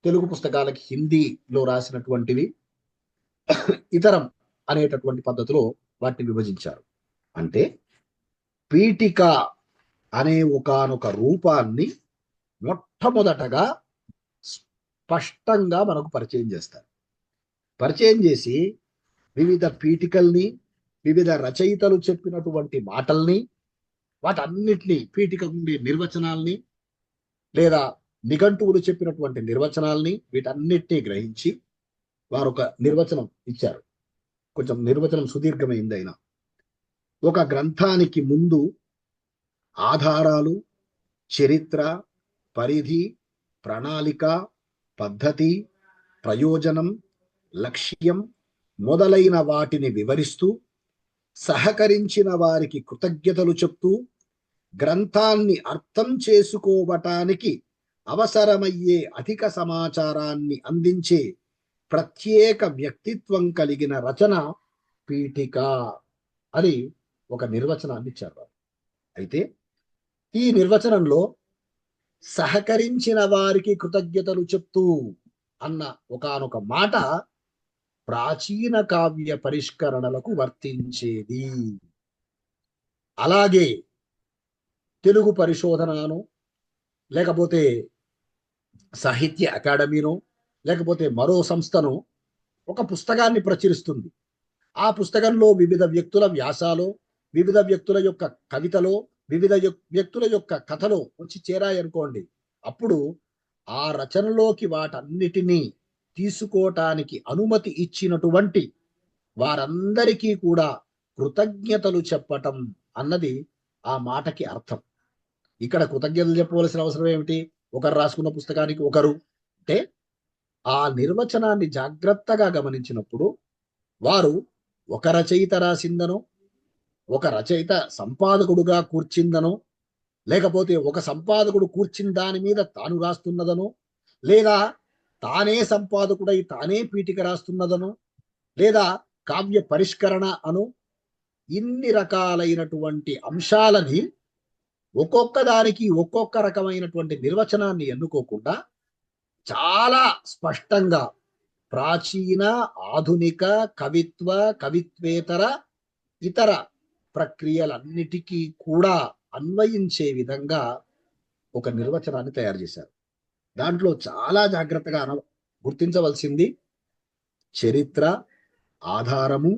తెలుగు పుస్తకాలకి హిందీలో రాసినటువంటివి, ఇతరం అనేటటువంటి పద్ధతిలో వాటిని విభజించారు. అంటే పీఠిక అనే ఒకానొక రూపాన్ని మొట్టమొదటగా స్పష్టంగా మనకు పరిచయం చేస్తారు. పరిచయం చేసి వివిధ పీఠికల్ని, వివిధ రచయితలు చెప్పినటువంటి మాటల్ని, వాటన్నిటినీ పీఠిక ఉండే నిర్వచనాల్ని లేదా నిఘంటువులు చెప్పినటువంటి నిర్వచనాల్ని వీటన్నిటినీ గ్రహించి వారు ఒక నిర్వచనం ఇచ్చారు. కొంచెం నిర్వచనం సుదీర్ఘమైంది అయినా ఒక గ్రంథానికి ముందు ఆధారాలు, చరిత్ర, పరిధి, ప్రణాళిక, పద్ధతి, ప్రయోజనం, లక్ష్యం మొదలైన వాటిని వివరిస్తూ సహకరించిన వారికి కృతజ్ఞతలు చెప్తూ గ్రంథాన్ని అర్థం చేసుకోవటానికి అవసరమయ్యే అధిక సమాచారాన్ని అందించే ప్రత్యేక వ్యక్తిత్వం కలిగిన రచన పీఠిక అని ఒక నిర్వచనాన్ని ఇచ్చారు. అయితే ఈ నిర్వచనంలో సహకరించిన వారికి కృతజ్ఞతలు చెప్తూ అన్న ఒకానొక మాట ప్రాచీన కావ్య పరిష్కరణలకు వర్తించేది. అలాగే తెలుగు పరిశోధనను లేకపోతే సాహిత్య అకాడమీను లేకపోతే మరో సంస్థను ఒక పుస్తకాన్ని ప్రచురిస్తుంది. ఆ పుస్తకంలో వివిధ వ్యక్తుల వ్యాసాలు, వివిధ వ్యక్తుల యొక్క కవితలో, వివిధ వ్యక్తుల యొక్క కథలో వచ్చి చేరాయనుకోండి, అప్పుడు ఆ రచనలోకి వాటన్నిటినీ తీసుకోవటానికి అనుమతి ఇచ్చినటువంటి వారందరికీ కూడా కృతజ్ఞతలు చెప్పటం అన్నది ఆ మాటకి అర్థం. ఇక్కడ కృతజ్ఞతలు చెప్పవలసిన అవసరం ఏమిటి? ఒకరు రాసుకున్న పుస్తకానికి ఒకరు అంటే ఆ నిర్వచనాన్ని జాగ్రత్తగా గమనించినప్పుడు వారు ఒక రచయిత రాసిందనో, ఒక రచయిత సంపాదకుడుగా కూర్చిందనో, లేకపోతే ఒక సంపాదకుడు కూర్చిన దాని మీద తాను రాస్తున్నదనో, లేదా తానే సంపాదకుడై తానే పీఠిక రాస్తున్నదనో, లేదా కావ్య పరిష్కరణ అను ఇన్ని రకాలైనటువంటి అంశాలని ఒక్కొక్క దానికి ఒక్కొక్క రకమైనటువంటి నిర్వచనాన్ని ఎన్నుకోకుండా చాలా స్పష్టంగా ప్రాచీన, ఆధునిక, కవిత్వ, కవిత్వేతర ఇతర ప్రక్రియలన్నిటికీ కూడా అన్వయించే విధంగా ఒక నిర్వచనాన్ని తయారు చేశారు. దాంట్లో చాలా జాగ్రత్తగా గుర్తించవలసింది చరిత్ర, ఆధారము,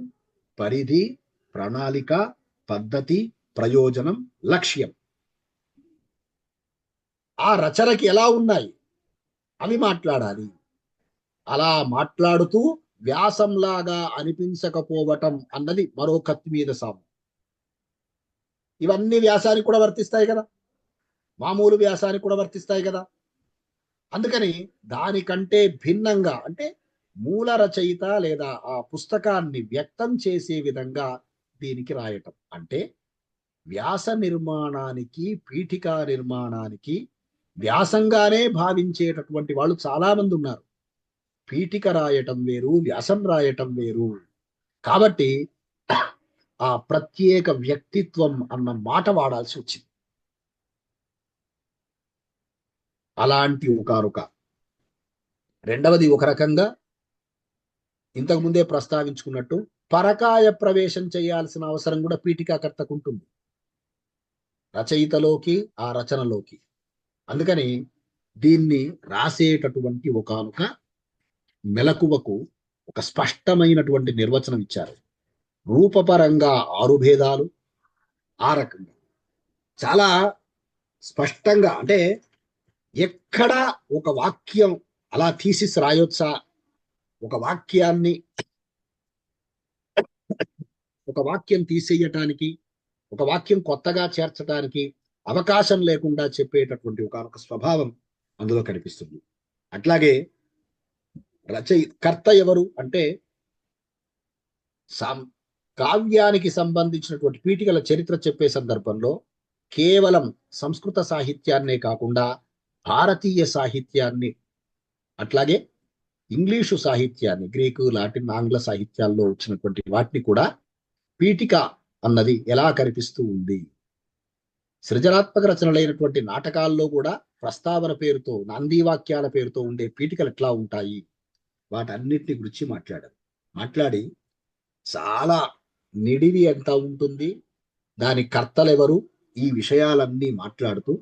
పరిధి, ప్రణాళిక, పద్ధతి, ప్రయోజనం, లక్ష్యం. ఆ రచనకి ఎలా ఉన్నాయి అవి మాట్లాడాలి. అలా మాట్లాడుతూ వ్యాసంలాగా అనిపించకపోవటం అన్నది మరో కత్తి మీద సాము. ఇవన్నీ వ్యాసానికి కూడా వర్తిస్తాయి కదా, మామూలు వ్యాసానికి కూడా వర్తిస్తాయి కదా. అందుకని దానికంటే భిన్నంగా అంటే మూల రచయిత లేదా ఆ పుస్తకాన్ని వ్యక్తం చేసే విధంగా దీనికి రాయటం. అంటే వ్యాస నిర్మాణానికి, పీఠికా నిర్మాణానికి వ్యాసంగానే భావించేటటువంటి వాళ్ళు చాలా మంది ఉన్నారు. పీఠిక రాయటం వేరు, వ్యాసం రాయటం వేరు. కాబట్టి ఆ ప్రత్యేక వ్యక్తిత్వం అన్న మాట వాడాల్సి వచ్చింది. అలాంటి ఒకరొక రెండవది ఒక రకంగా ఇంతకు ముందే ప్రస్తావించుకున్నట్టు పరకాయ ప్రవేశం చేయాల్సిన అవసరం కూడా పీఠికాకర్తకు ఉంటుంది, రచయితలోకి, ఆ రచనలోకి. అందుకని దీన్ని రాసేటటువంటి ఒకానొక మెలకువకు ఒక స్పష్టమైనటువంటి నిర్వచనం ఇచ్చారు. రూపపరంగా 6 భేదాలు, ఆ రకంగా చాలా స్పష్టంగా, అంటే ఎక్కడ ఒక వాక్యం అలా థీసిస్ రాయొచ్చా, ఒక వాక్యం తీసేయటానికి, ఒక వాక్యం కొత్తగా చేర్చడానికి అవకాశం లేకుండా చెప్పేటటువంటి ఒక స్వభావం అందులో కనిపిస్తుంది. అట్లాగే కర్త ఎవరు అంటే కావ్యానికి సంబంధించినటువంటి పీఠికల చరిత్ర చెప్పే సందర్భంలో కేవలం సంస్కృత సాహిత్యాన్నే కాకుండా భారతీయ సాహిత్యాన్ని, అట్లాగే ఇంగ్లీషు సాహిత్యాన్ని, గ్రీకు, లాటిన్, ఆంగ్ల సాహిత్యాల్లో వచ్చినటువంటి వాటిని కూడా పీఠిక అన్నది ఎలా కనిపిస్తూ ఉంది. సృజనాత్మక రచనలైనటువంటి నాటకాల్లో కూడా ప్రస్తావన పేరుతో, నాందీ వాక్యాల పేరుతో ఉండే పీఠికలు ఎట్లా ఉంటాయి, వాటన్నిటిని గురించి మాట్లాడి చాలా నిడివి ఎంత ఉంటుంది, దాని కర్తలెవరు, ఈ విషయాలన్నీ మాట్లాడుతూ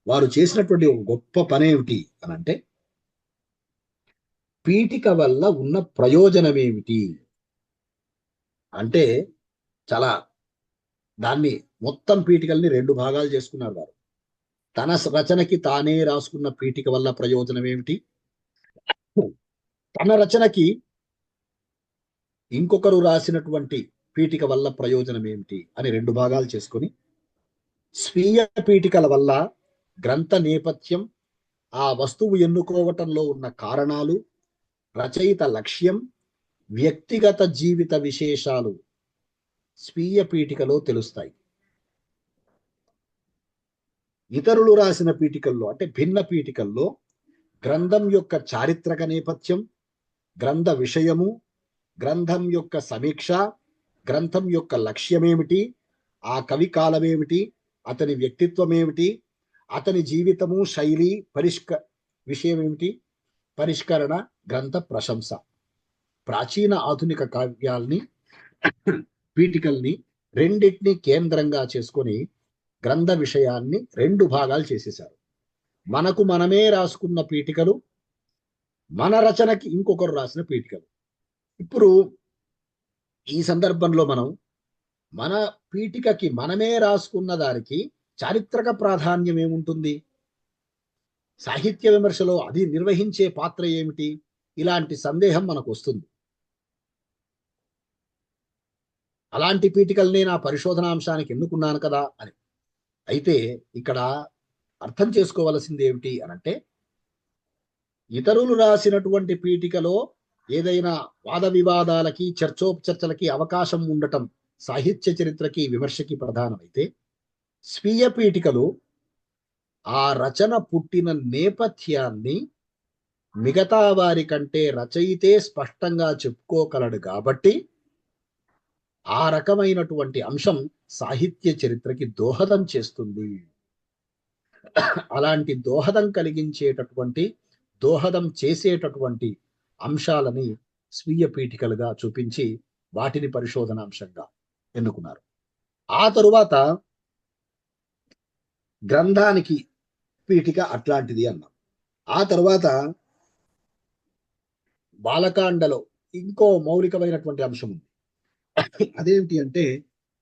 వారు చేసినటువంటి ఒక గొప్ప పని ఏమిటి అని అంటే, పీఠిక వల్ల ఉన్న ప్రయోజనం ఏమిటి అంటే, చాలా దాన్ని మొత్తం పీఠికల్ని 2 భాగాలు చేసుకున్నారు వారు. తన రచనకి తానే రాసుకున్న పీఠిక వల్ల ప్రయోజనం ఏమిటి, తన రచనకి ఇంకొకరు రాసినటువంటి పీఠిక వల్ల ప్రయోజనం ఏమిటి అని 2 భాగాలు చేసుకొని, స్వీయ పీఠికల వల్ల గ్రంథ నేపథ్యం, ఆ వస్తువు ఎన్నుకోవటంలో ఉన్న కారణాలు, రచయిత లక్ష్యం, వ్యక్తిగత జీవిత విశేషాలు స్వీయ పీఠికలో తెలుస్తాయి. ఇతరులు రాసిన పీఠికల్లో అంటే భిన్న పీఠికల్లో గ్రంథం యొక్క చారిత్రక నేపథ్యం, గ్రంథ విషయము, గ్రంథం యొక్క సమీక్ష, గ్రంథం యొక్క లక్ష్యమేమిటి, ఆ కవి కాలమేమిటి, అతని వ్యక్తిత్వం ఏమిటి, అతని జీవితము, శైలి, విషయం ఏమిటి, పరిష్కరణ, గ్రంథ ప్రశంస. ప్రాచీన ఆధునిక కావ్యాల్ని, పీఠికల్ని రెండింటిని కేంద్రంగా చేసుకొని గ్రంథ విషయాన్ని 2 భాగాలు చేసేశారు. మనకు మనమే రాసుకున్న పీఠికలు, మన రచనకి ఇంకొకరు రాసిన పీఠికలు. ఇప్పుడు ఈ సందర్భంలో మనం మన పీఠికకి మనమే రాసుకున్న దానికి చారిత్రక ప్రాధాన్యం ఏముంటుంది, సాహిత్య విమర్శలో అది నిర్వహించే పాత్ర ఏమిటి, ఇలాంటి సందేహం మనకు వస్తుంది. అలాంటి పీఠికల్ని నా పరిశోధనాంశానికి ఎన్నుకున్నాను కదా అని. అయితే ఇక్కడ అర్థం చేసుకోవలసింది ఏమిటి అనంటే, ఇతరులు రాసినటువంటి పీఠికలో ఏదైనా వాద వివాదాలకి, చర్చోపచర్చలకి అవకాశం ఉండటం సాహిత్య చరిత్రకి, విమర్శకి ప్రధానమైతే, స్వీయ పీఠికలు ఆ రచన పుట్టిన నేపథ్యాన్ని మిగతా వారి కంటే రచయితే స్పష్టంగా చెప్పుకోగలడు కాబట్టి ఆ రకమైనటువంటి అంశం సాహిత్య చరిత్రకి దోహదం చేస్తుంది. అలాంటి దోహదం చేసేటటువంటి అంశాలని స్వీయ పీఠికలుగా చూపించి వాటిని పరిశోధనాంశంగా ఎన్నుకున్నారు. ఆ తరువాత గ్రంథానికి పీఠిక అట్లాంటిది అన్నాం. ఆ తర్వాత బాలకాండలో ఇంకో మౌలికమైనటువంటి అంశం ఉంది. అదేంటి అంటే,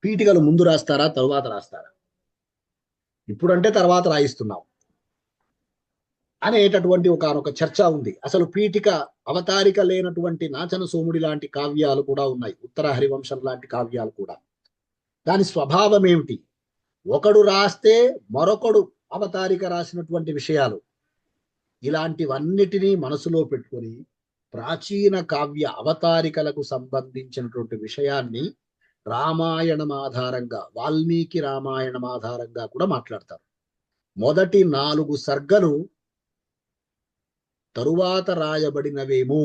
పీఠికలు ముందు రాస్తారా, తరువాత రాస్తారా? ఇప్పుడంటే తర్వాత రాయిస్తున్నాం అనేటటువంటి ఒకనొక చర్చ ఉంది. అసలు పీఠిక అవతారిక లేనటువంటి నాచన సోముడి లాంటి కావ్యాలు కూడా ఉన్నాయి, ఉత్తర హరివంశం లాంటి కావ్యాలు కూడా. దాని స్వభావం ఏమిటి, ఒకడు రాస్తే మరొకడు అవతారిక రాసినటువంటి విషయాలు, ఇలాంటివన్నిటినీ మనసులో పెట్టుకొని ప్రాచీన కావ్య అవతారికలకు సంబంధించినటువంటి విషయాన్ని రామాయణం ఆధారంగా, వాల్మీకి రామాయణం ఆధారంగా కూడా మాట్లాడతారు. మొదటి 4 సర్గలు తరువాత రాయబడినవేమో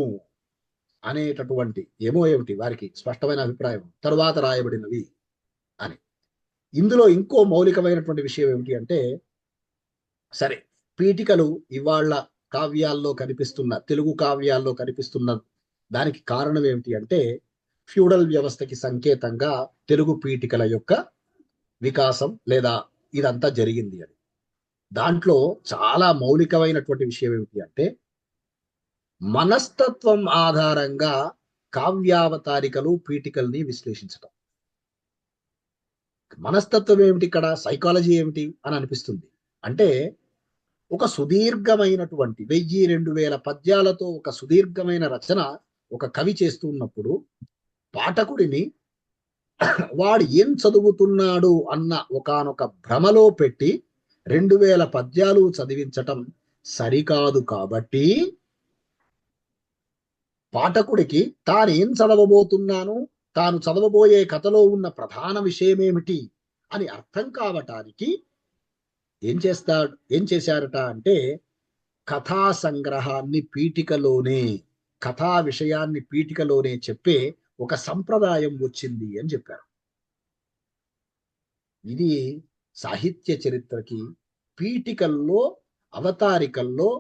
అనేటటువంటి, ఏమిటి వారికి స్పష్టమైన అభిప్రాయం, తరువాత రాయబడినవి అని. ఇందులో ఇంకో మౌలికమైనటువంటి విషయం ఏమిటి అంటే, సరే పీఠికలు ఇవాళ కావ్యాల్లో కనిపిస్తున్న, తెలుగు కావ్యాల్లో కనిపిస్తున్న దానికి కారణం ఏమిటి అంటే, ఫ్యూడల్ వ్యవస్థకి సంకేతంగా తెలుగు పీఠికల యొక్క వికాసం లేదా ఇదంతా జరిగింది అని. దాంట్లో చాలా మౌలికమైనటువంటి విషయం ఏమిటి అంటే, మనస్తత్వం ఆధారంగా కావ్యావతారికలు పీఠికల్ని విశ్లేషించటం. మనస్తత్వం ఏమిటి ఇక్కడ, సైకాలజీ ఏమిటి అని అనిపిస్తుంది. అంటే ఒక సుదీర్ఘమైనటువంటి 1000-2000 పద్యాలతో ఒక సుదీర్ఘమైన రచన ఒక కవి చేస్తూ ఉన్నప్పుడు పాఠకుడిని వాడు ఏం చదువుతున్నాడు అన్న ఒకానొక భ్రమలో పెట్టి 2000 పద్యాలు చదివించటం సరికాదు. కాబట్టి పాఠకుడికి తాను ఏం చదవబోతున్నాను, తాను చదవబోయే కథలో ఉన్న ప్రధాన విషయం ఏమిటి అని అర్థం కావటానికి ఏం చేశారట అంటే, కథా సంగ్రహాన్ని పీఠికలోనే, కథా విషయాన్ని పీఠికలోనే చెప్పే ఒక సంప్రదాయం వచ్చింది అని చెప్పారు. ఇది సాహిత్య చరిత్రకి పీఠికల్లో, అవతారికల్లో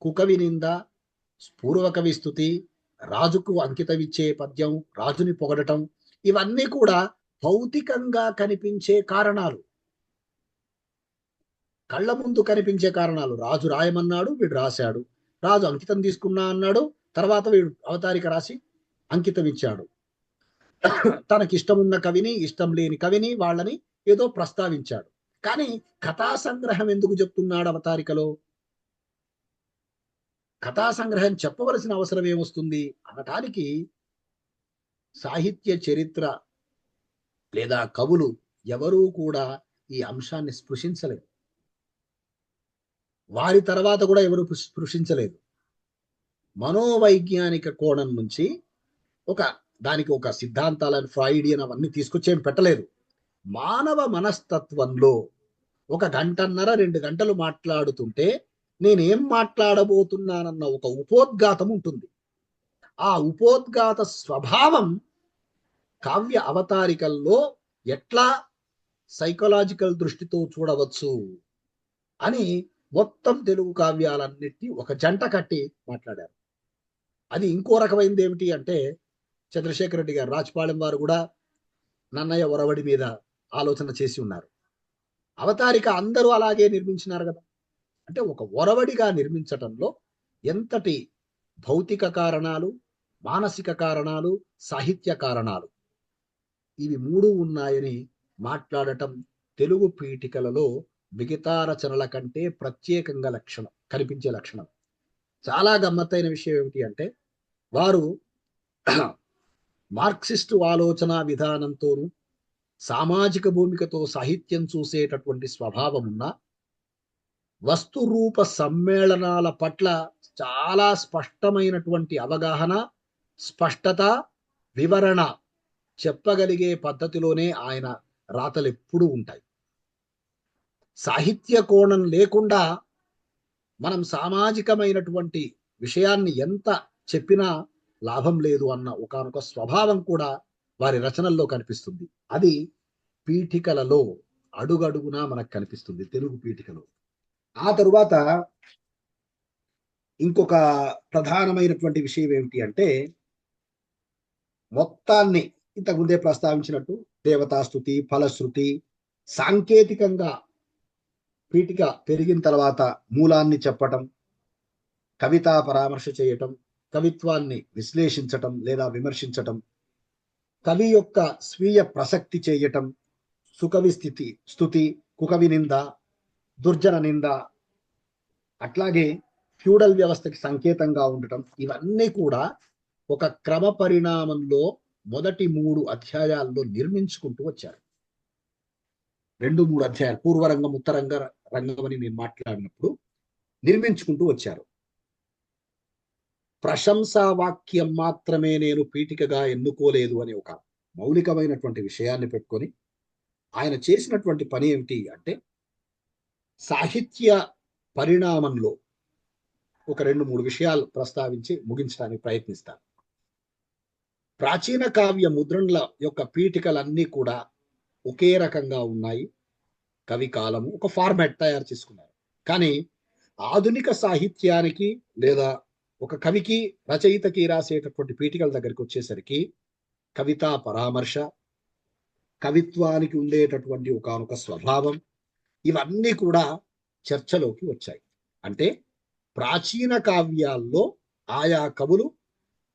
కుకవి నింద, పూర్వకవి స్తుతి, రాజుకు అంకితమిచ్చే పద్యం, రాజుని పొగడటం, ఇవన్నీ కూడా భౌతికంగా కనిపించే కారణాలు, కళ్ళ ముందు కనిపించే కారణాలు. రాజు రాయమన్నాడు, వీడు రాశాడు. రాజు అంకితం తీసుకున్నా అన్నాడు, తర్వాత వీడు అవతారిక రాసి అంకితం ఇచ్చాడు. తనకిష్టం ఉన్న కవిని, ఇష్టం లేని కవిని, వాళ్ళని ఏదో ప్రస్తావించాడు. కానీ కథా సంగ్రహం ఎందుకు చెప్తున్నాడు అవతారికలో? కథా సంగ్రహం చెప్పవలసిన అవసరం ఏమొస్తుంది అనటానికి సాహిత్య చరిత్ర లేదా కవులు ఎవరూ కూడా ఈ అంశాన్ని స్పృశించలేదు. వారి తర్వాత కూడా ఎవరు స్పృశించలేదు. మనోవైజ్ఞానిక కోణం నుంచి దానికి ఒక సిద్ధాంతాలను, ఫ్రాయిడియన్ అవన్నీ తీసుకొచ్చేం పెట్టలేదు. మానవ మనస్తత్వంలో 1 గంటన్నర 2 గంటలు మాట్లాడుతుంటే నేనేం మాట్లాడబోతున్నానన్న ఒక ఉపోద్ఘాతం ఉంటుంది. ఆ ఉపోద్ఘాత స్వభావం కావ్య అవతారికల్లో ఎట్లా సైకలాజికల్ దృష్టితో చూడవచ్చు అని మొత్తం తెలుగు కావ్యాలన్నిటినీ ఒక జంట కట్టి మాట్లాడారు. అది ఇంకో రకమైనది ఏమిటి అంటే, చంద్రశేఖర్ రెడ్డి గారు, రాజపాళెం వారు కూడా నన్నయ్య ఒరవడి మీద ఆలోచన చేసి ఉన్నారు. అవతారిక అందరూ అలాగే నిర్మించినారు కదా. అంటే ఒక ఒరవడిగా నిర్మించటంలో ఎంతటి భౌతిక కారణాలు, మానసిక కారణాలు, సాహిత్య కారణాలు, ఇవి 3 ఉన్నాయని మాట్లాడటం తెలుగు పీఠికలలో మిగతా రచనల కంటే ప్రత్యేకంగా కనిపించే లక్షణం. చాలా గమ్మత్తైన విషయం ఏమిటి అంటే, వారు మార్క్సిస్టు ఆలోచన విధానంతోనూ సామాజిక భూమికతో సాహిత్యం చూసేటటువంటి స్వభావం ఉన్న, వస్తు రూప సమ్మేళనాల పట్ల చాలా స్పష్టమైనటువంటి అవగాహన, స్పష్టత, వివరణ చెప్పగలిగే పద్ధతిలోనే ఆయన రాతలు ఎప్పుడూ ఉంటాయి. సాహిత్య కోణం లేకుండా మనం సామాజికమైనటువంటి విషయాన్ని ఎంత చెప్పినా లాభం లేదు అన్న ఒకానొక స్వభావం కూడా వారి రచనల్లో కనిపిస్తుంది. అది పీఠికలలో అడుగడుగునా మనకు కనిపిస్తుంది, తెలుగు పీఠికలో. ఆ తరువాత ఇంకొక ప్రధానమైనటువంటి విషయం ఏమిటి అంటే, మొత్తాన్ని ఇంతకుముందే ప్రస్తావించినట్టు దేవతాస్తుతి, ఫలశ్రుతి, సాంకేతికంగా పీఠిక పెరిగిన తర్వాత మూలాన్ని చెప్పటం, కవితా పరామర్శ చేయటం, కవిత్వాన్ని విశ్లేషించటం లేదా విమర్శించటం, కవి యొక్క స్వీయ ప్రసక్తి చేయటం, సుకవి స్తుతి, కుకవి నింద, దుర్జన నింద, అట్లాగే ఫ్యూడల్ వ్యవస్థకి సంకేతంగా ఉండటం, ఇవన్నీ కూడా ఒక క్రమ పరిణామంలో మొదటి 3 అధ్యాయాల్లో నిర్మించుకుంటూ వచ్చారు. 2-3 అధ్యాయాలు, పూర్వరంగం, ఉత్తరంగ రంగం అని నేను మాట్లాడినప్పుడు నిర్మించుకుంటూ వచ్చారు. ప్రశంసా వాక్యం మాత్రమే నేను పీఠికగా ఎన్నుకోలేదు అనే ఒక మౌలికమైనటువంటి విషయాన్ని పెట్టుకొని ఆయన చేసినటువంటి పని ఏమిటి అంటే, సాహిత్య పరిణామంలో ఒక 2-3 విషయాలు ప్రస్తావించి ముగించడానికి ప్రయత్నిస్తాను. ప్రాచీన కావ్య ముద్రణల యొక్క పీఠికలన్నీ కూడా ఒకే రకంగా ఉన్నాయి. కవి కాలము ఒక ఫార్మాట్ తయారు చేసుకున్నారు. కానీ ఆధునిక సాహిత్యానికి లేదా ఒక కవికి, రచయితకి రాసేటటువంటి పీఠికల దగ్గరికి వచ్చేసరికి కవితా పరామర్శ, కవిత్వానికి ఉండేటటువంటి ఒకానొక స్వభావం, ఇవన్నీ కూడా చర్చలోకి వచ్చాయి. అంటే ప్రాచీన కావ్యాల్లో ఆయా కవులు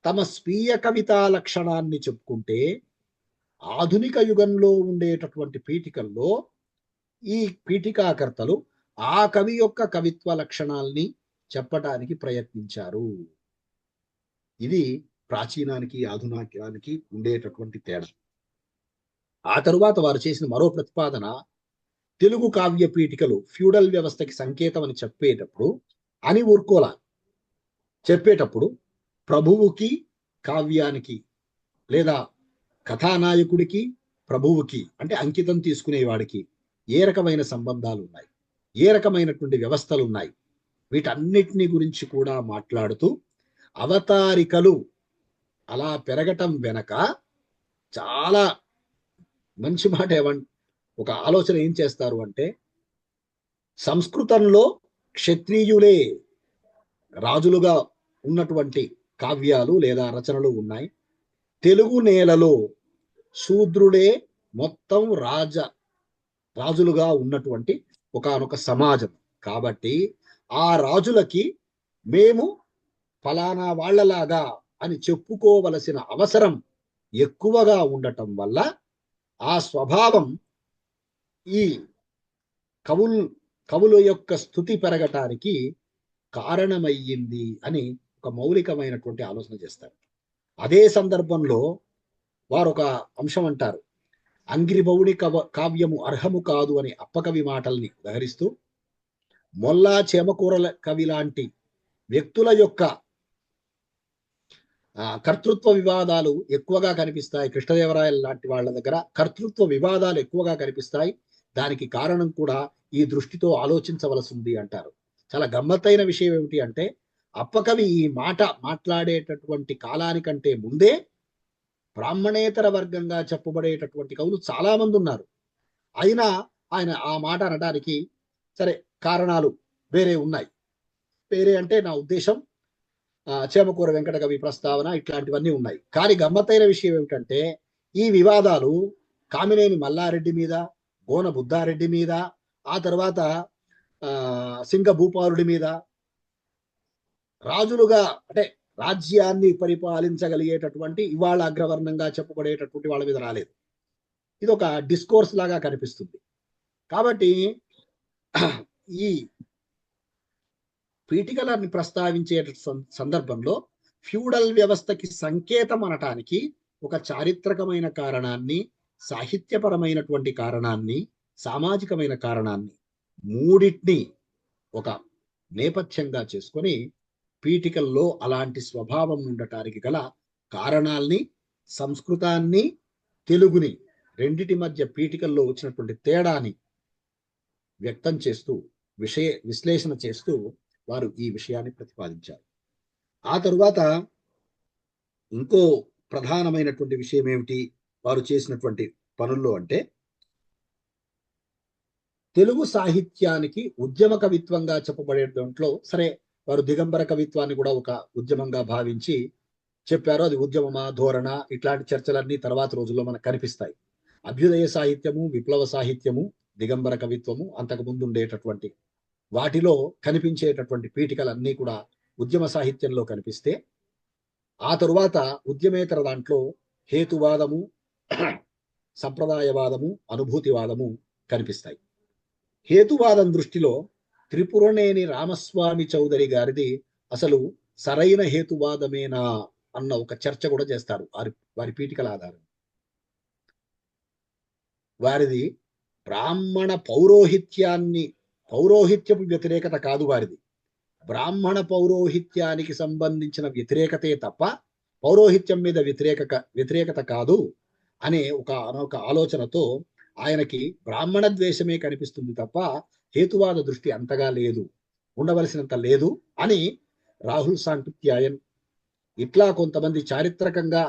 తమ స్వీయ కవితా లక్షణాన్ని చెప్పుకుంటే, ఆధునిక యుగంలో ఉండేటటువంటి పీఠికల్లో ఈ పీఠికాకర్తలు ఆ కవి యొక్క కవిత్వ లక్షణాల్ని చెప్పడానికి ప్రయత్నించారు. ఇది ప్రాచీనానికి ఆధునికానికి ఉండేటటువంటి తేడా. ఆ తరువాత వారు చేసిన మరో ప్రతిపాదన, తెలుగు కావ్య పీఠికలు ఫ్యూడల్ వ్యవస్థకి సంకేతం అని చెప్పేటప్పుడు, అని ఊరుకోలా చెప్పేటప్పుడు ప్రభువుకి కావ్యానికి లేదా కథానాయకుడికి ప్రభువుకి అంటే అంకితం తీసుకునేవాడికి ఏ రకమైన సంబంధాలు ఉన్నాయి, ఏ రకమైనటువంటి వ్యవస్థలు ఉన్నాయి, వీటన్నిటిని గురించి కూడా మాట్లాడుతూ అవతారికలు అలా పెరగటం వెనక చాలా మంచి మాట ఒక ఆలోచన ఏం చేస్తారు అంటే, సంస్కృతంలో క్షత్రియులే రాజులుగా ఉన్నటువంటి కావ్యాలు లేదా రచనలు ఉన్నాయి. తెలుగు నేలలో శూద్రుడే మొత్తం రాజులుగా ఉన్నటువంటి ఒకానొక సమాజం. కాబట్టి ఆ రాజులకి మేము ఫలానా వాళ్ళలాగా అని చెప్పుకోవలసిన అవసరం ఎక్కువగా ఉండటం వల్ల ఆ స్వభావం ఈ కవుల యొక్క స్థుతి పెరగటానికి కారణమయ్యింది అని ఒక మౌలికమైనటువంటి ఆలోచన చేస్తారు. అదే సందర్భంలో వారు ఒక అంశం అంటారు, అంగిరిబౌడి కావ్యము అర్హము కాదు అని అప్పకవి మాటల్ని ఉదహరిస్తూ, మొల్లా చేమకూరల కవి లాంటి వ్యక్తుల యొక్క కర్తృత్వ వివాదాలు ఎక్కువగా కనిపిస్తాయి. కృష్ణదేవరాయల లాంటి వాళ్ళ దగ్గర కర్తృత్వ వివాదాలు ఎక్కువగా కనిపిస్తాయి. దానికి కారణం కూడా ఈ దృష్టితో ఆలోచించవలసి ఉంది అంటారు. చాలా గమ్మత్తైన విషయం ఏమిటి అంటే, అప్పకవి ఈ మాట మాట్లాడేటటువంటి కాలానికంటే ముందే బ్రాహ్మణేతర వర్గంగా చెప్పబడేటటువంటి కవులు చాలా మంది ఉన్నారు. అయినా ఆయన ఆ మాట అనడానికి సరే కారణాలు వేరే ఉన్నాయి. వేరే అంటే నా ఉద్దేశం చేమకూర వెంకట కవి ప్రస్తావన ఇట్లాంటివన్నీ ఉన్నాయి. కానీ గమ్మత్తైన విషయం ఏమిటంటే, ఈ వివాదాలు కామినేని మల్లారెడ్డి మీద, గోన బుద్ధారెడ్డి మీద, ఆ తర్వాత సింగ భూపాలుడి మీద, రాజులుగా అంటే రాజ్యాన్ని పరిపాలించగలిగేటటువంటి ఇవాళ అగ్రవర్ణంగా చెప్పబడేటటువంటి వాళ్ళ మీద రాలేదు. ఇది ఒక డిస్కోర్స్ లాగా కనిపిస్తుంది. కాబట్టి ఈ పీఠికలని ప్రస్తావించే సందర్భంలో ఫ్యూడల్ వ్యవస్థకి సంకేతం అనటానికి ఒక చారిత్రకమైన కారణాన్ని, సాహిత్యపరమైనటువంటి కారణాన్ని, సామాజికమైన కారణాన్ని, మూడింటిని ఒక నేపథ్యంగా చేసుకొని పీఠికల్లో అలాంటి స్వభావం ఉండటానికి గల కారణాల్ని, సంస్కృతాన్ని, తెలుగుని రెండిటి మధ్య పీఠికల్లో వచ్చినటువంటి తేడాని వ్యక్తం చేస్తూ విశ్లేషణ చేస్తూ వారు ఈ విషయాన్ని ప్రతిపాదించారు. ఆ తరువాత ఇంకో ప్రధానమైనటువంటి విషయం ఏమిటి వారు చేసినటువంటి పనుల్లో అంటే, తెలుగు సాహిత్యానికి ఉద్యమ కవిత్వంగా చెప్పబడే దాంట్లో సరే వారు దిగంబర కవిత్వాన్ని కూడా ఒక ఉద్యమంగా భావించి చెప్పారు. అది ఉద్యమమా ధోరణ ఇట్లాంటి చర్చలన్నీ తర్వాత రోజుల్లో మనకు కనిపిస్తాయి. అభ్యుదయ సాహిత్యము, విప్లవ సాహిత్యము, దిగంబర కవిత్వము అంతకు ముందు ఉండేటటువంటి వాటిలో కనిపించేటటువంటి పీఠికలన్నీ కూడా ఉద్యమ సాహిత్యంలో కనిపిస్తే, ఆ తరువాత ఉద్యమేతర దాంట్లో హేతువాదము, సంప్రదాయవాదము, అనుభూతివాదము కనిపిస్తాయి. హేతువాదం దృష్టిలో త్రిపురనేని రామస్వామి చౌదరి గారిది అసలు సరైన హేతువాదమేనా అన్న ఒక చర్చ కూడా చేస్తారు వారి పీఠికల ఆధారం. వారిది బ్రాహ్మణ పౌరోహిత్యపు వ్యతిరేకత కాదు వారిది. బ్రాహ్మణ పౌరోహిత్యానికి సంబంధించిన వ్యతిరేకతే తప్ప పౌరోహిత్యం మీద వ్యతిరేకత కాదు అనే ఒక ఆలోచనతో ఆయనకి బ్రాహ్మణ ద్వేషమే కనిపిస్తుంది తప్ప హేతువాద దృష్టి అంతగా లేదు, ఉండవలసినంత లేదు అని రాహుల్ సాంకృత్యాయన్ ఇట్లా కొంతమంది చారిత్రకంగా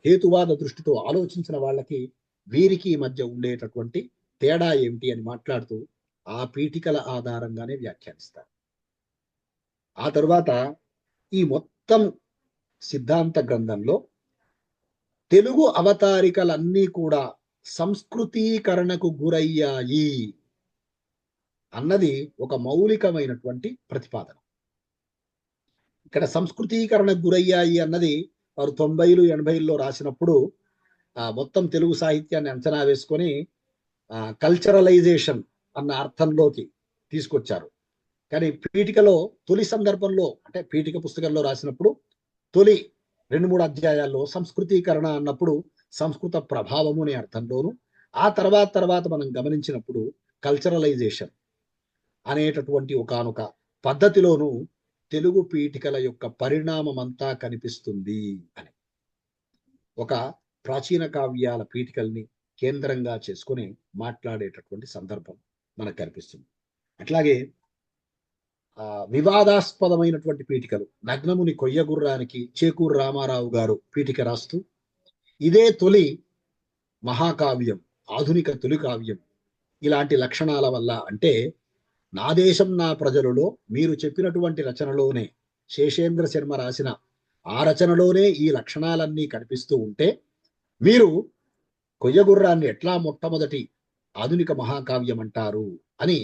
హేతువాద దృష్టితో ఆలోచించిన వాళ్ళకి వీరికి మధ్య ఉండేటటువంటి తేడా ఏమిటి అని మాట్లాడుతూ ఆ పీఠికల ఆధారంగానే వ్యాఖ్యానిస్తారు. ఆ తరువాత ఈ మొత్తం సిద్ధాంత గ్రంథంలో తెలుగు అవతారికలన్నీ కూడా సంస్కృతీకరణకు గురయ్యాయి అన్నది ఒక మౌలికమైనటువంటి ప్రతిపాదన. ఇక్కడ సంస్కృతీకరణకు గురయ్యాయి అన్నది వారు 90లు 80ల్లో రాసినప్పుడు మొత్తం తెలుగు సాహిత్యాన్ని అంచనా వేసుకొని కల్చరలైజేషన్ అన్న అర్థంలోకి తీసుకొచ్చారు. కానీ పీఠికలో తొలి సందర్భంలో, అంటే పీఠిక పుస్తకంలో రాసినప్పుడు తొలి 2-3 అధ్యాయాల్లో సంస్కృతీకరణ అన్నప్పుడు సంస్కృత ప్రభావము అనే అర్థంలోను, ఆ తర్వాత మనం గమనించినప్పుడు కల్చరలైజేషన్ అనేటటువంటి ఒకానొక పద్ధతిలోనూ తెలుగు పీఠికల యొక్క పరిణామం అంతా కనిపిస్తుంది అని ఒక ప్రాచీన కావ్యాల పీఠికల్ని కేంద్రంగా చేసుకొని మాట్లాడేటటువంటి సందర్భం మనకు కనిపిస్తుంది. అట్లాగే వివాదాస్పదమైనటువంటి పీఠికలు, నగ్నముని కొయ్యగుర్రానికి చేకూరు రామారావు గారు పీఠిక రాస్తూ ఇదే తొలి మహాకావ్యం, ఆధునిక తొలి కావ్యం, ఇలాంటి లక్షణాల వల్ల, అంటే నా దేశం నా ప్రజలలో మీరు చెప్పినటువంటి రచనలోనే, శేషేంద్ర శర్మ రాసిన ఆ రచనలోనే ఈ లక్షణాలన్నీ కనిపిస్తూ ఉంటే మీరు కొయ్యగుర్రాన్ని ఎట్లా మొట్టమొదటి ఆధునిక మహాకావ్యం అంటారు అని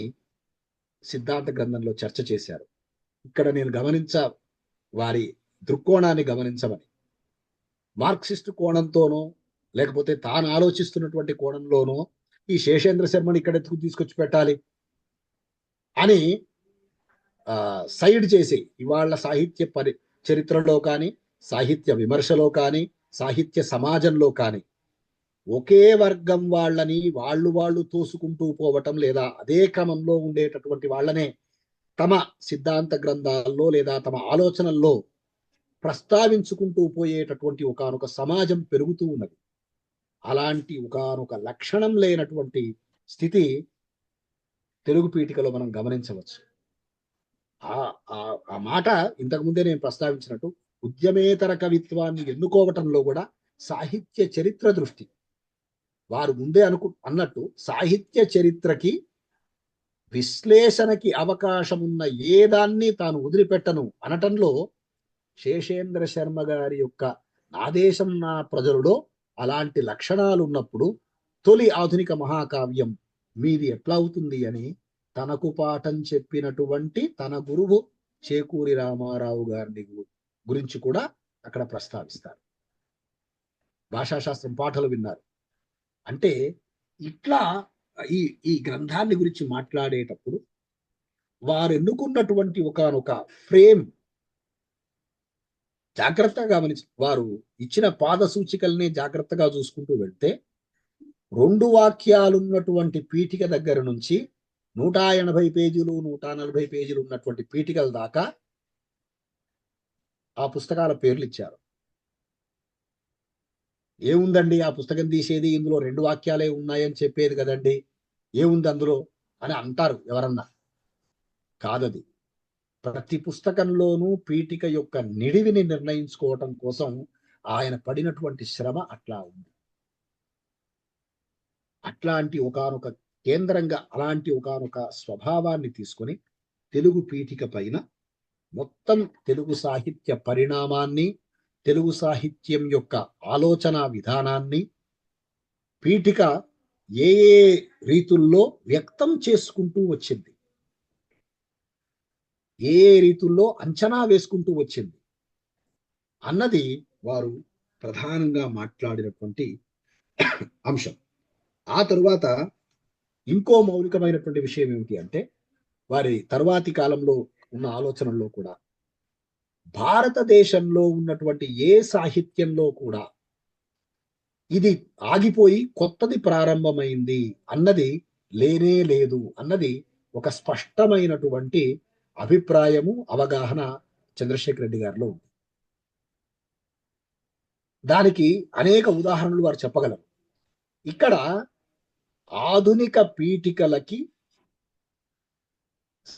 సిద్ధాంత గ్రంథంలో చర్చ చేశారు. ఇక్కడ నేను వారి దృక్కోణాన్ని గమనించమని, మార్క్సిస్ట్ కోణంతోనో లేకపోతే తాను ఆలోచిస్తున్నటువంటి కోణంలోనో ఈ శేషేంద్ర శర్మని ఇక్కడ తీసుకొచ్చి పెట్టాలి అని సైడ్ చేసి ఇవాళ సాహిత్య చరిత్రలో కానీ, సాహిత్య విమర్శలో కానీ, సాహిత్య సమాజంలో కానీ ఒకే వర్గం వాళ్ళని వాళ్ళు తోసుకుంటూ పోవటం, లేదా అదే క్రమంలో ఉండేటటువంటి వాళ్ళనే తమ సిద్ధాంత గ్రంథాల్లో లేదా తమ ఆలోచనల్లో ప్రస్తావించుకుంటూ పోయేటటువంటి ఒకానొక సమాజం పెరుగుతూ ఉన్నది. అలాంటి ఒకానొక లక్షణం లేనటువంటి స్థితి తెలుగు పీఠికలో మనం గమనించవచ్చు. ఆ మాట ఇంతకుముందే నేను ప్రస్తావించినట్టు ఉద్యమేతర కవిత్వాన్ని ఎన్నుకోవటంలో కూడా సాహిత్య చరిత్ర దృష్టి, వారు ముందే అన్నట్టు సాహిత్య చరిత్రకి విశ్లేషణకి అవకాశం ఉన్న ఏ దాన్ని తాను వదిలిపెట్టను అనటంలో శేషేంద్ర శర్మ గారి యొక్క నా దేశం నా ప్రజలలో అలాంటి లక్షణాలు ఉన్నప్పుడు తొలి ఆధునిక మహాకావ్యం మీది ఎట్లా అవుతుంది అని తనకు పాఠం చెప్పినటువంటి తన గురువు చేకూరి రామారావు గారిని గురించి కూడా అక్కడ ప్రస్తావిస్తారు. భాషాశాస్త్రం పాఠాలు విన్నారు అంటే ఇట్లా ఈ గ్రంథాన్ని గురించి మాట్లాడేటప్పుడు వారు ఎన్నుకున్నటువంటి ఒకానొక ఫ్రేమ్ జాగ్రత్తగా గమనించి, వారు ఇచ్చిన పాద సూచికల్ని జాగ్రత్తగా చూసుకుంటూ వెళ్తే 2 వాక్యాలున్నటువంటి పీఠిక దగ్గర నుంచి 180 పేజీలు 140 పేజీలు ఉన్నటువంటి పీఠికల దాకా ఆ పుస్తకాల పేర్లు ఇచ్చారు. ఏముందండి ఆ పుస్తకం తీసేది, ఇందులో 2 వాక్యాలే ఉన్నాయని చెప్పేది కదండి, ఏముంది అందులో అని అంటారు ఎవరన్నా. కాదది. ప్రతి పుస్తకంలోనూ పీఠిక యొక్క నిడివిని నిర్ణయించుకోవటం కోసం ఆయన పడినటువంటి శ్రమ అట్లా ఉంది. అట్లాంటి ఒకానొక కేంద్రంగా అలాంటి ఒకానొక స్వభావాన్ని తీసుకొని తెలుగు పీఠిక పైన మొత్తం తెలుగు సాహిత్య పరిణామాన్ని, తెలుగు సాహిత్యం యొక్క ఆలోచన విధానాన్ని పీఠిక ఏ రీతుల్లో వ్యక్తం చేసుకుంటూ వచ్చింది, ఏ రీతుల్లో అంచనా వేసుకుంటూ వచ్చింది అన్నది వారు ప్రధానంగా మాట్లాడినటువంటి అంశం. ఆ తరువాత ఇంకో మౌలికమైనటువంటి విషయం ఏమిటి అంటే, వారి తరువాతి కాలంలో ఉన్న ఆలోచనల్లో కూడా భారతదేశంలో ఉన్నటువంటి ఏ సాహిత్యంలో కూడా ఇది ఆగిపోయి కొత్తది ప్రారంభమైంది అన్నది లేనే లేదు అన్నది ఒక స్పష్టమైనటువంటి అభిప్రాయము, అవగాహన చంద్రశేఖర్ రెడ్డి గారిలో ఉంది. దానికి అనేక ఉదాహరణలు వారు చెప్పగలరు. ఇక్కడ ఆధునిక పీఠికలకి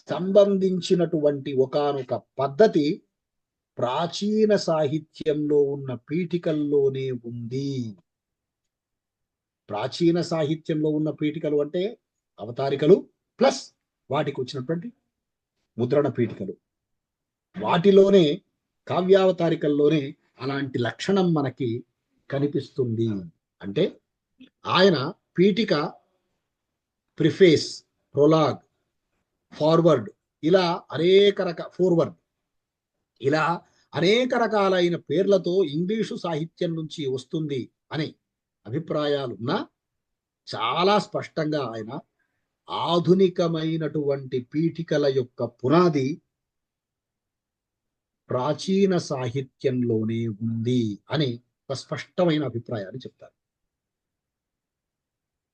సంబంధించినటువంటి ఒకానొక పద్ధతి ప్రాచీన సాహిత్యంలో ఉన్న పీఠికల్లోనే ఉంది. ప్రాచీన సాహిత్యంలో ఉన్న పీఠికలు అంటే అవతారికలు ప్లస్ వాటికి వచ్చినటువంటి ముద్రణ పీఠికలు, వాటిలోనే కావ్యావతారికల్లోనే అలాంటి లక్షణం మనకి కనిపిస్తుంది. అంటే ఆయన పీఠిక, ప్రిఫేస్, ప్రొలాగ్, ఫార్వర్డ్ ఇలా ఫోర్వర్డ్ ఇలా అనేక రకాలైన పేర్లతో ఇంగ్లీషు సాహిత్యం నుంచి వస్తుంది అనే అభిప్రాయాలున్నా చాలా స్పష్టంగా ఆయన ఆధునికమైనటువంటి పీఠికల యొక్క పునాది ప్రాచీన సాహిత్యంలోనే ఉంది అని ఒక స్పష్టమైన అభిప్రాయాన్ని చెప్తారు.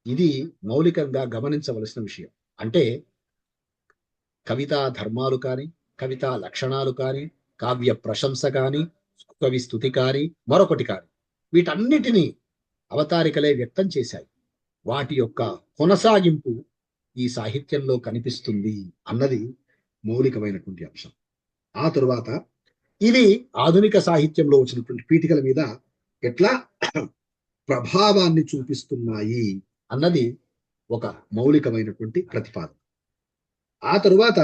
ఇది మౌలికంగా గమనించవలసిన విషయం. అంటే కవితా ధర్మాలు కానీ, కవితా లక్షణాలు కానీ, కావ్య ప్రశంస కానీ, కవి స్తుతి కానీ, మరొకటి కానీ, వీటన్నిటినీ అవతారికలే వ్యక్తం చేశాయి. వాటి యొక్క కొనసాగింపు ఈ సాహిత్యంలో కనిపిస్తుంది అన్నది మౌలికమైనటువంటి అంశం. ఆ తరువాత ఇవి ఆధునిక సాహిత్యంలో వచ్చినటువంటి పీఠికల మీద ఎట్లా ప్రభావాన్ని చూపిస్తున్నాయి అన్నది ఒక మౌలికమైనటువంటి ప్రతిపాదన. ఆ తరువాత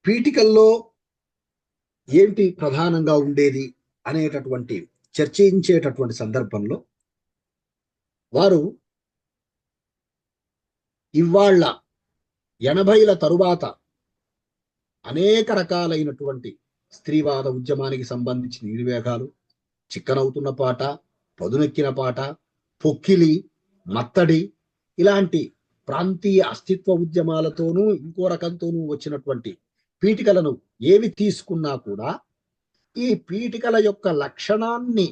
పీఠికల్లో ఏంటి ప్రధానంగా ఉండేది అనేటటువంటి చర్చించేటటువంటి సందర్భంలో వారు ఇవాళ 80ల తరువాత అనేక రకాలైనటువంటి స్త్రీవాద ఉద్యమానికి సంబంధించిన నిర్వేగాలు, చిక్కనవుతున్న పాట, పదునెక్కిన పాట, పొక్కిలి, మత్తడి ఇలాంటి ప్రాంతీయ అస్తిత్వ ఉద్యమాలతోనూ ఇంకో రకంతోనూ వచ్చినటువంటి పీఠికలను ఏవి తీసుకున్నా కూడా ఈ పీఠికల యొక్క లక్షణాన్ని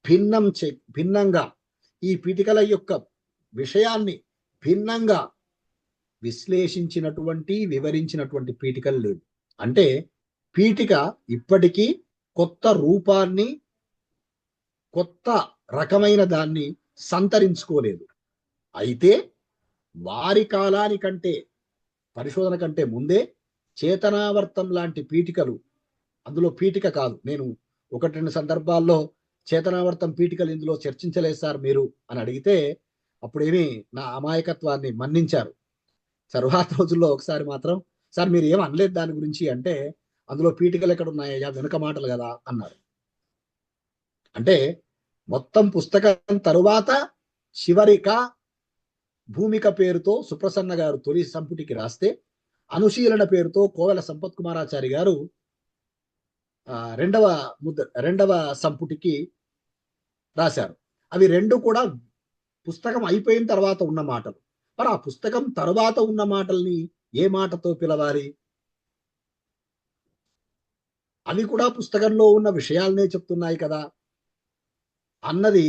భిన్నంగా, ఈ పీఠికల యొక్క విషయాన్ని భిన్నంగా విశ్లేషించినటువంటి, వివరించినటువంటి పీఠికలు లేవు. అంటే పీఠిక ఇప్పటికీ కొత్త రూపాన్ని, కొత్త రకమైన దాన్ని సంతరించుకోలేదు. అయితే వారి కాలానికంటే, పరిశోధన కంటే ముందే చేతనావర్తం లాంటి పీఠికలు, అందులో పీఠిక కాదు, నేను 1-2 సందర్భాల్లో చేతనావర్తం పీఠికలు ఇందులో చర్చించలేదు సార్ మీరు అని అడిగితే అప్పుడేమి నా అమాయకత్వాన్ని మన్నించారు. తరువాత రోజుల్లో ఒకసారి మాత్రం సార్ మీరు ఏం అనలేదు దాని గురించి అంటే, అందులో పీఠికలు ఎక్కడ ఉన్నాయా, వెనుక మాటలు కదా అన్నారు. అంటే మొత్తం పుస్తకం తరువాత చివరిక భూమిక పేరుతో సుప్రసన్న గారు తొలి సంపుటికి రాస్తే, అనుశీలన పేరుతో కోవెల సంపత్ కుమారాచారి గారు రెండవ సంపుటికి రాశారు. అవి రెండు కూడా పుస్తకం అయిపోయిన తర్వాత ఉన్న మాటలు. మరి ఆ పుస్తకం తరువాత ఉన్న మాటల్ని ఏ మాటతో పిలవాలి? అవి కూడా పుస్తకంలో ఉన్న విషయాలనే చెప్తున్నాయి కదా అన్నది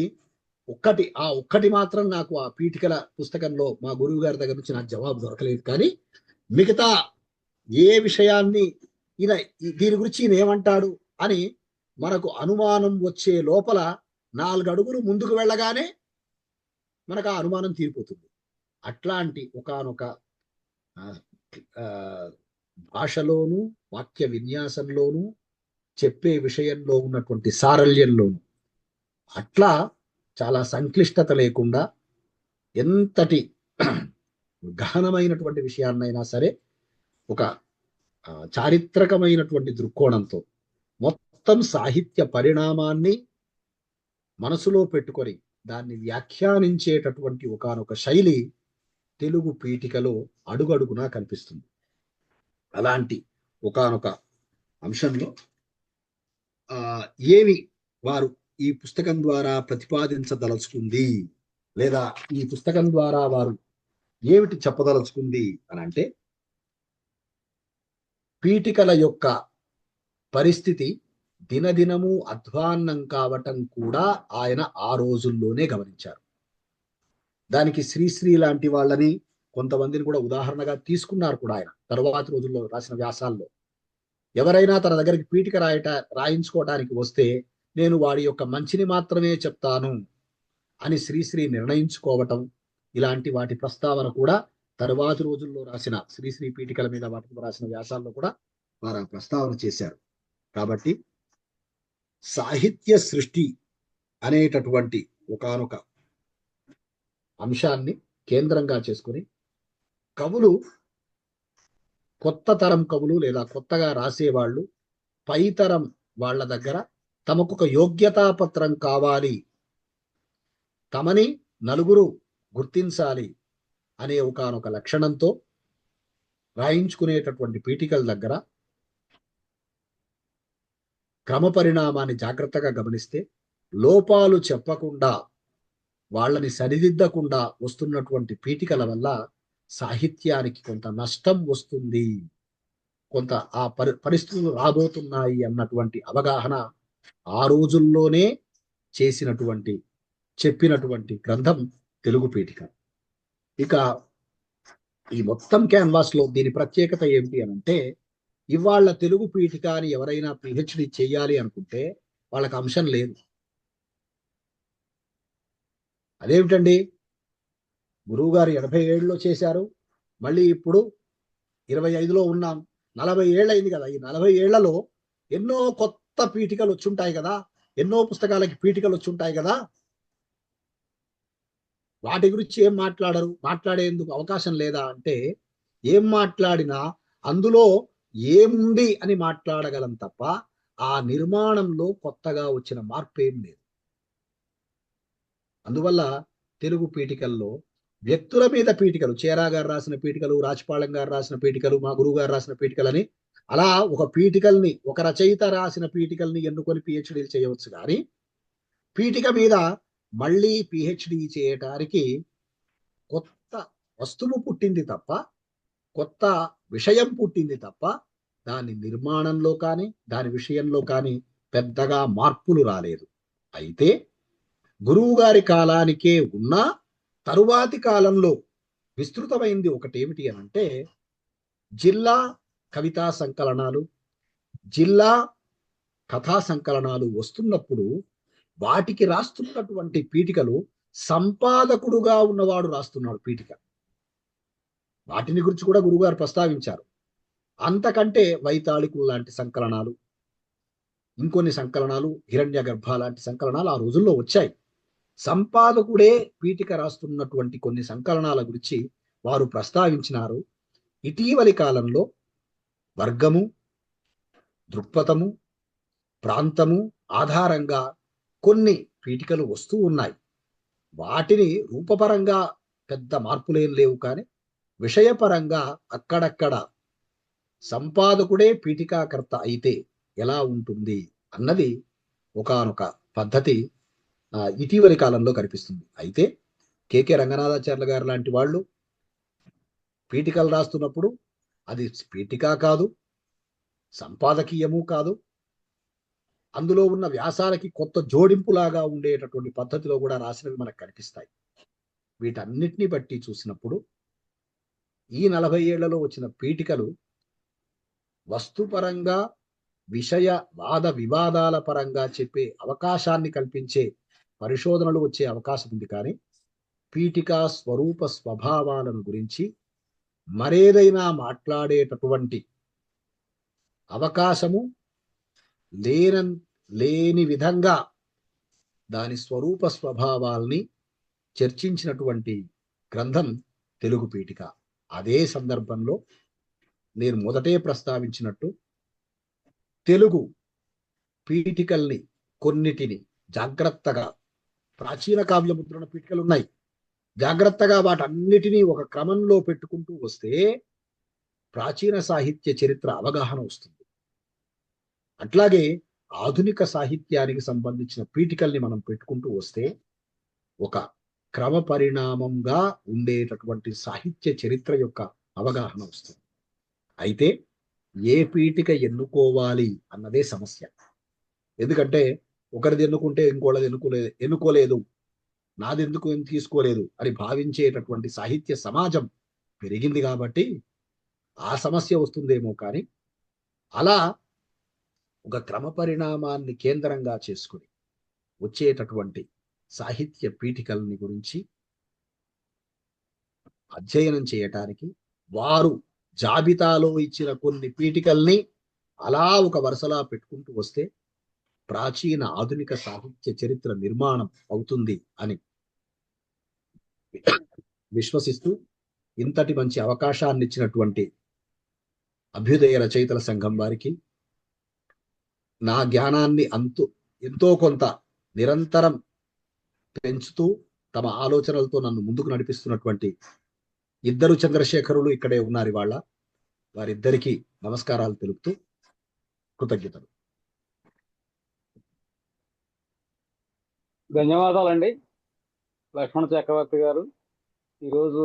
ఒక్కటి మాత్రం నాకు ఆ పీఠికల పుస్తకంలో మా గురువు గారి దగ్గర నుంచి నాకు జవాబు దొరకలేదు. కానీ మిగతా ఏ విషయాన్ని దీని గురించి ఈయన ఏమంటాడు అని మనకు అనుమానం వచ్చే లోపల 4 అడుగులు ముందుకు వెళ్ళగానే మనకు ఆ అనుమానం తీరిపోతుంది. అట్లాంటి ఒకానొక భాషలోను, వాక్య విన్యాసంలోను, చెప్పే విషయంలో ఉన్నటువంటి సారళ్యంలోను అట్లా చాలా సంక్లిష్టత లేకుండా ఎంతటి గహనమైనటువంటి విషయాన్నైనా సరే ఒక చారిత్రకమైనటువంటి దృక్కోణంతో మొత్తం సాహిత్య పరిణామాన్ని మనసులో పెట్టుకొని దాన్ని వ్యాఖ్యానించేటటువంటి ఒకానొక శైలి తెలుగు పీఠికలో అడుగడుగునా కనిపిస్తుంది. అలాంటి ఒకానొక అంశంలో ఏమి వారు ఈ పుస్తకం ద్వారా ప్రతిపాదించదలుచుకుంది, లేదా ఈ పుస్తకం ద్వారా వారు ఏమిటి చెప్పదలుచుకుంది అని అంటే, పీఠికల యొక్క పరిస్థితి దినదినము అధ్వాన్నం కావటం కూడా ఆయన ఆ రోజుల్లోనే గమనించారు. దానికి శ్రీశ్రీ లాంటి వాళ్ళని కొంతమందిని కూడా ఉదాహరణగా తీసుకున్నారు కూడా ఆయన తరువాత రోజుల్లో రాసిన వ్యాసాల్లో. ఎవరైనా తన దగ్గరికి పీఠిక రాయించుకోవడానికి వస్తే నేను వాడి యొక్క మంచిని మాత్రమే చెప్తాను అని శ్రీశ్రీ నిర్ణయించుకోవటం, ఇలాంటి వాటి ప్రస్తావన కూడా తరువాతి రోజుల్లో రాసిన శ్రీశ్రీ పీఠికల మీద వాటికి రాసిన వ్యాసాల్లో కూడా వారు ప్రస్తావన చేశారు. కాబట్టి సాహిత్య సృష్టి అనేటటువంటి ఒకానొక అంశాన్ని కేంద్రంగా చేసుకుని కవులు, కొత్త తరం కవులు లేదా కొత్తగా రాసేవాళ్ళు పైతరం వాళ్ళ దగ్గర తమకొక యోగ్యతా పత్రం కావాలి, తమని నలుగురు గుర్తించాలి అనే ఒకానొక లక్షణంతో రాయించుకునేటటువంటి పీఠికల దగ్గర క్రమ పరిణామాన్ని జాగ్రత్తగా గమనిస్తే లోపాలు చెప్పకుండా వాళ్ళని సరిదిద్దకుండా వస్తున్నటువంటి పీఠికల వల్ల సాహిత్యానికి కొంత నష్టం వస్తుంది, కొంత ఆ పరిస్థితులు రాబోతున్నాయి అన్నటువంటి అవగాహన ఆ రోజుల్లోనే చెప్పినటువంటి గ్రంథం తెలుగు పీఠిక. ఇక ఈ మొత్తం క్యాన్వాస్ లో దీని ప్రత్యేకత ఏమిటి అని అంటే, ఇవాళ తెలుగు పీఠిక అని ఎవరైనా పిహెచ్డి చేయాలి అనుకుంటే వాళ్ళకి అంశం లేదు. అదేమిటండి, గురువు గారు 87లో చేశారు, మళ్ళీ ఇప్పుడు 25లో ఉన్నాం, 40 ఏళ్ళైంది కదా. ఈ 40 ఏళ్లలో ఎన్నో కొత్త పీఠికలు వచ్చుంటాయి కదా, ఎన్నో పుస్తకాలకి పీఠికలు వచ్చుంటాయి కదా. వాటి గురించి ఏం మాట్లాడేందుకు అవకాశం లేదా అంటే, ఏం మాట్లాడినా అందులో ఏముంది అని మాట్లాడగలం తప్ప ఆ నిర్మాణంలో కొత్తగా వచ్చిన మార్పు ఏం లేదు. అందువల్ల తెలుగు పీఠికల్లో వ్యక్తుల మీద పీఠికలు, చేరా గారు రాసిన పీఠికలు, రాజపాళెం గారు రాసిన పీఠికలు, మా గురువు గారు రాసిన పీఠికలని, అలా ఒక రచయిత రాసిన పీఠికల్ని ఎన్నుకొని పిహెచ్డీలు చేయవచ్చు. కానీ పీఠిక మీద మళ్ళీ పిహెచ్డి చేయటానికి కొత్త వస్తువు పుట్టింది తప్ప, కొత్త విషయం పుట్టింది తప్ప, దాని నిర్మాణంలో కానీ దాని విషయంలో కానీ పెద్దగా మార్పులు రాలేదు. అయితే గురువు గారి కాలానికే ఉన్న తరువాతి కాలంలో విస్తృతమైంది ఒకటేమిటి అని అంటే, జిల్లా కవితా సంకలనాలు, జిల్లా కథా సంకలనాలు వస్తున్నప్పుడు వాటికి రాస్తున్నటువంటి పీఠికలు సంపాదకుడుగా ఉన్నవాడు రాస్తున్నాడు పీఠిక. వాటిని గురించి కూడా గురువుగారు ప్రస్తావించారు. అంతకంటే వైతాళికులు లాంటి సంకలనాలు, ఇంకొన్ని సంకలనాలు, హిరణ్య గర్భ లాంటి సంకలనాలు ఆ రోజుల్లో వచ్చాయి. సంపాదకుడే పీఠిక రాస్తున్నటువంటి కొన్ని సంకలనాల గురించి వారు ప్రస్తావించినారు. ఇటీవలి కాలంలో వర్గము, దృక్పథము, ప్రాంతము ఆధారంగా కొన్ని పీఠికలు వస్తూ ఉన్నాయి. వాటిని రూపపరంగా పెద్ద మార్పులేం లేవు, కానీ విషయపరంగా అక్కడక్కడ సంపాదకుడే పీఠికాకర్త అయితే ఎలా ఉంటుంది అన్నది ఒకానొక పద్ధతి ఇటీవలి కాలంలో కనిపిస్తుంది. అయితే కె రంగనాథాచార్యులు గారు లాంటి వాళ్ళు పీఠికలు రాస్తున్నప్పుడు అది పీఠిక కాదు, సంపాదకీయము కాదు, అందులో ఉన్న వ్యాసాలకి కొత్త జోడింపులాగా ఉండేటటువంటి పద్ధతిలో కూడా రాసినవి మనకు కనిపిస్తాయి. వీటన్నిటిని బట్టి చూసినప్పుడు ఈ 40 ఏళ్లలో వచ్చిన పీఠికలు వస్తుపరంగా, విషయ వాద వివాదాల పరంగా చెప్పే అవకాశాన్ని కల్పించే పరిశోధనలు వచ్చే అవకాశం ఉంది. కానీ పీఠికా స్వరూప స్వభావాలను గురించి మరేదైనా మాట్లాడేటటువంటి అవకాశము లేని విధంగా దాని స్వరూప స్వభావాల్ని చర్చించినటువంటి గ్రంథం తెలుగు పీఠిక. అదే సందర్భంలో నేను మొదటే ప్రస్తావించినట్టు తెలుగు పీఠికల్ని కొన్నిటిని జాగ్రత్తగా, ప్రాచీన కావ్యముద్రణ పీఠికలు ఉన్నాయి, జాగ్రత్తగా వాటన్నిటినీ ఒక క్రమంలో పెట్టుకుంటూ వస్తే ప్రాచీన సాహిత్య చరిత్ర అవగాహన వస్తుంది. అట్లాగే ఆధునిక సాహిత్యానికి సంబంధించిన పీఠికల్ని మనం పెట్టుకుంటూ వస్తే ఒక క్రమ పరిణామంగా ఉండేటటువంటి సాహిత్య చరిత్ర యొక్క అవగాహన వస్తుంది. అయితే ఏ పీఠిక ఎన్నుకోవాలి అన్నదే సమస్య. ఎందుకంటే ఒకరిది ఎన్నుకుంటే ఇంకోళ్ళది ఎన్నుకోలేదు, నాది ఎందుకు తీసుకోలేదు అని భావించేటటువంటి సాహిత్య సమాజం పెరిగింది కాబట్టి ఆ సమస్య వస్తుందేమో. కానీ అలా ఒక క్రమ పరిణామాన్ని కేంద్రంగా చేసుకుని వచ్చేటటువంటి సాహిత్య పీఠికల్ని గురించి అధ్యయనం చేయటానికి వారు జాబితాలో ఇచ్చిన కొన్ని పీఠికల్ని అలా ఒక వరుసలా పెట్టుకుంటూ వస్తే ప్రాచీన ఆధునిక సాహిత్య చరిత్ర నిర్మాణం అవుతుంది అని విశ్వసిస్తూ ఇంతటి మంచి అవకాశాన్ని ఇచ్చినటువంటి అభ్యుదయ రచయితల సంఘం వారికి నా జ్ఞానాన్ని ఎంతో కొంత నిరంతరం పెంచుతూ తమ ఆలోచనలతో నన్ను ముందుకు నడిపిస్తున్నటువంటి ఇద్దరు చంద్రశేఖరులు ఇక్కడే ఉన్నారు ఇవాళ. వారిద్దరికీ నమస్కారాలు తెలుపుతూ కృతజ్ఞతలు. ధన్యవాదాలండి లక్ష్మణ చక్రవర్తి గారు. ఈరోజు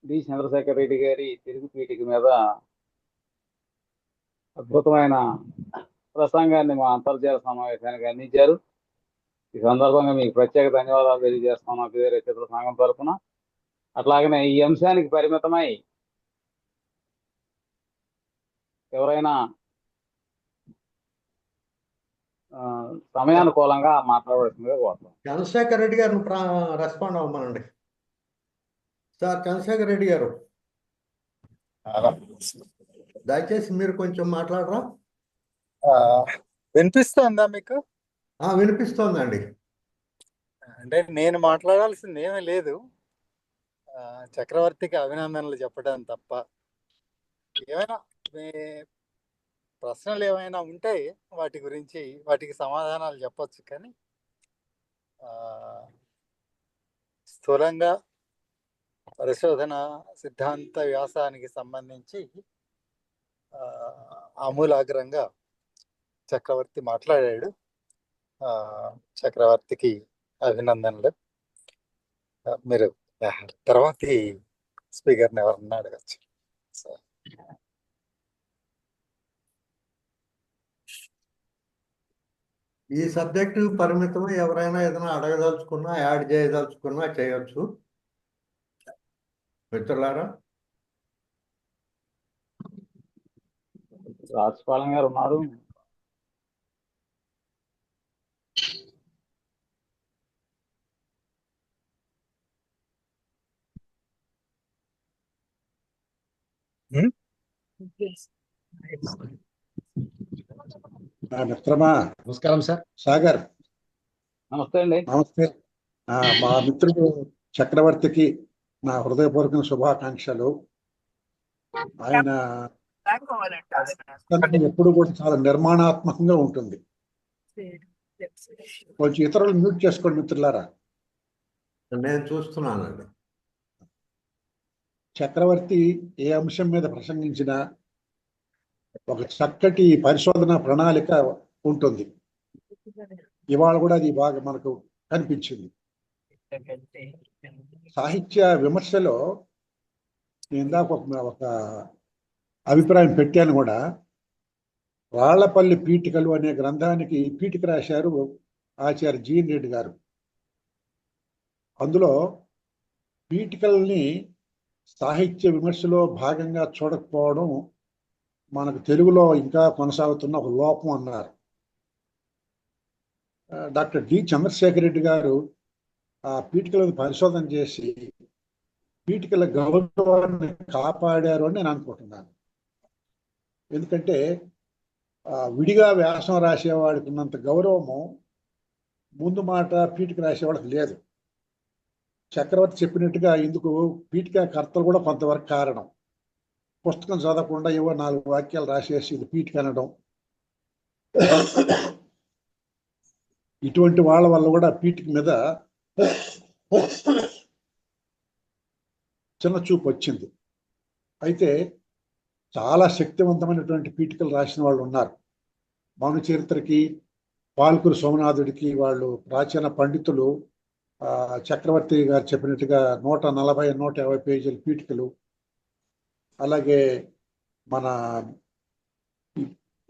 డి చంద్రశేఖర్ రెడ్డి గారి తెలుగు పీఠిక మీద అద్భుతమైన ప్రసంగాన్ని మా అంతర్జాల సమావేశానికి అందించారు. ఈ సందర్భంగా మీకు ప్రత్యేక ధన్యవాదాలు తెలియజేస్తున్నాం అభ్యుదయ రచయితల సంఘం తరఫున. అట్లాగనే ఈ అంశానికి పరిమితమై ఎవరైనా సమయానుకూలంగా మాట్లాడవలసిందిగా కోరుతాం. చంద్రశేఖర్ రెడ్డి గారిని రెస్పాండ్ అవ్వమనండి. సార్ చంద్రశేఖర్ రెడ్డి గారు, దయచేసి మీరు కొంచెం మాట్లాడరా? వినిపిస్తోందా మీకు? వినిపిస్తోందండి. అంటే నేను మాట్లాడాల్సింది ఏమీ లేదు, చక్రవర్తికి అభినందనలు చెప్పడం తప్ప. ఏమైనా మీ ప్రశ్నలు ఏమైనా ఉంటే వాటికి సమాధానాలు చెప్పొచ్చు, కానీ స్థూలంగా పరిశోధన సిద్ధాంత వ్యాసానికి సంబంధించి ఆమూలాగ్రంగా చక్రవర్తి మాట్లాడాడు. చక్రవర్తికి అభినందనలు. మీరు తర్వాత స్పీకర్ని ఎవరన్నా అడగచ్చు. ఈ సబ్జెక్టు పరిమితం, ఎవరైనా ఏదైనా అడగదలుచుకున్నా, యాడ్ చేయదలుచుకున్నా చేయొచ్చు. మిత్రులారా, రాజపాలెం గారు ఉన్నారు. మిత్రమా, నమస్కారం సార్. సాగర్, నమస్తే అండి. నమస్తే. మా మిత్రుడు చక్రవర్తికి నా హృదయపూర్వక శుభాకాంక్షలు. ఆయన ఎప్పుడు కూడా చాలా నిర్మాణాత్మకంగా ఉంటుంది. కొంచెం ఇతరులు మ్యూట్ చేసుకోండి మిత్రులారా. నేను చూస్తున్నానండి. చక్రవర్తి ఏ అంశం మీద ప్రసంగించినా ఒక చక్కటి పరిశోధన ప్రణాళిక ఉంటుంది. ఇవాళ కూడా అది బాగా మనకు కనిపించింది. సాహిత్య విమర్శలో నేను ఇందాక ఒక అభిప్రాయం పెట్టాను కూడా. రాళ్లపల్లి పీఠికలు అనే గ్రంథానికి పీఠిక రాశారు ఆచార్య జీఎన్ రెడ్డి గారు. అందులో పీఠికల్ని సాహిత్య విమర్శలో భాగంగా చూడకపోవడం మనకు తెలుగులో ఇంకా కొనసాగుతున్న ఒక లోపం అన్నారు. డాక్టర్ డి చంద్రశేఖర్ రెడ్డి గారు ఆ పీఠికలను పరిశోధన చేసి పీఠికల గౌరవాన్ని కాపాడారు అని నేను అనుకుంటున్నాను. ఎందుకంటే విడిగా వ్యాసం రాసేవాడికి ఉన్నంత గౌరవము ముందు మాట పీఠిక రాసేవాడికి లేదు. చక్రవర్తి చెప్పినట్టుగా ఇందుకు పీఠిక కర్తలు కూడా కొంతవరకు కారణం. పుస్తకం చదవకుండా ఏవో 4 వాక్యాలు రాసేసి ఇది పీఠిక అనడం, ఇటువంటి వాళ్ళ వల్ల కూడా పీఠిక మీద చిన్న చూపు వచ్చింది. అయితే చాలా శక్తివంతమైనటువంటి పీఠికలు రాసిన వాళ్ళు ఉన్నారు. మౌన చరిత్రకి, పాల్కురు సోమనాథుడికి వాళ్ళు ప్రాచీన పండితులు. చక్రవర్తి గారు చెప్పినట్టుగా 140, 150 పేజీల పీఠికలు. అలాగే మన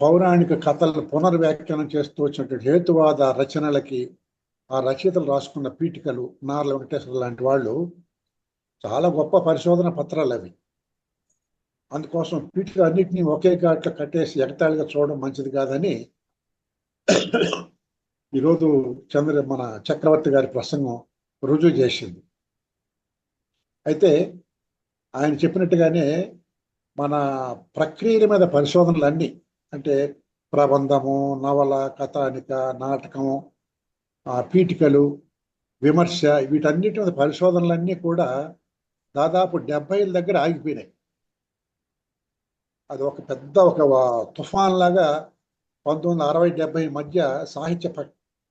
పౌరాణిక కథలను పునర్వ్యాఖ్యానం చేస్తూ వచ్చినటువంటి హేతువాద రచనలకి ఆ రచయితలు రాసుకున్న పీఠికలు, నార్ల వెంకటేశ్వర లాంటి వాళ్ళు చాలా గొప్ప పరిశోధన పత్రాలు అవి. అందుకోసం పీఠికలు అన్నింటినీ ఒకే ఘాట్లో కట్టేసి ఎగతాళిగా చూడడం మంచిది కాదని ఈరోజు మన చక్రవర్తి గారి ప్రసంగం రుజువు చేసింది. అయితే ఆయన చెప్పినట్టుగానే మన ప్రక్రియల మీద పరిశోధనలన్నీ, అంటే ప్రబంధము, నవల, కథానిక, నాటకము, పీఠికలు, విమర్శ, వీటన్నిటి మీద పరిశోధనలన్నీ కూడా దాదాపు 70 దగ్గర ఆగిపోయినాయి. అది ఒక పెద్ద తుఫాన్ లాగా 1960-70 మధ్య సాహిత్య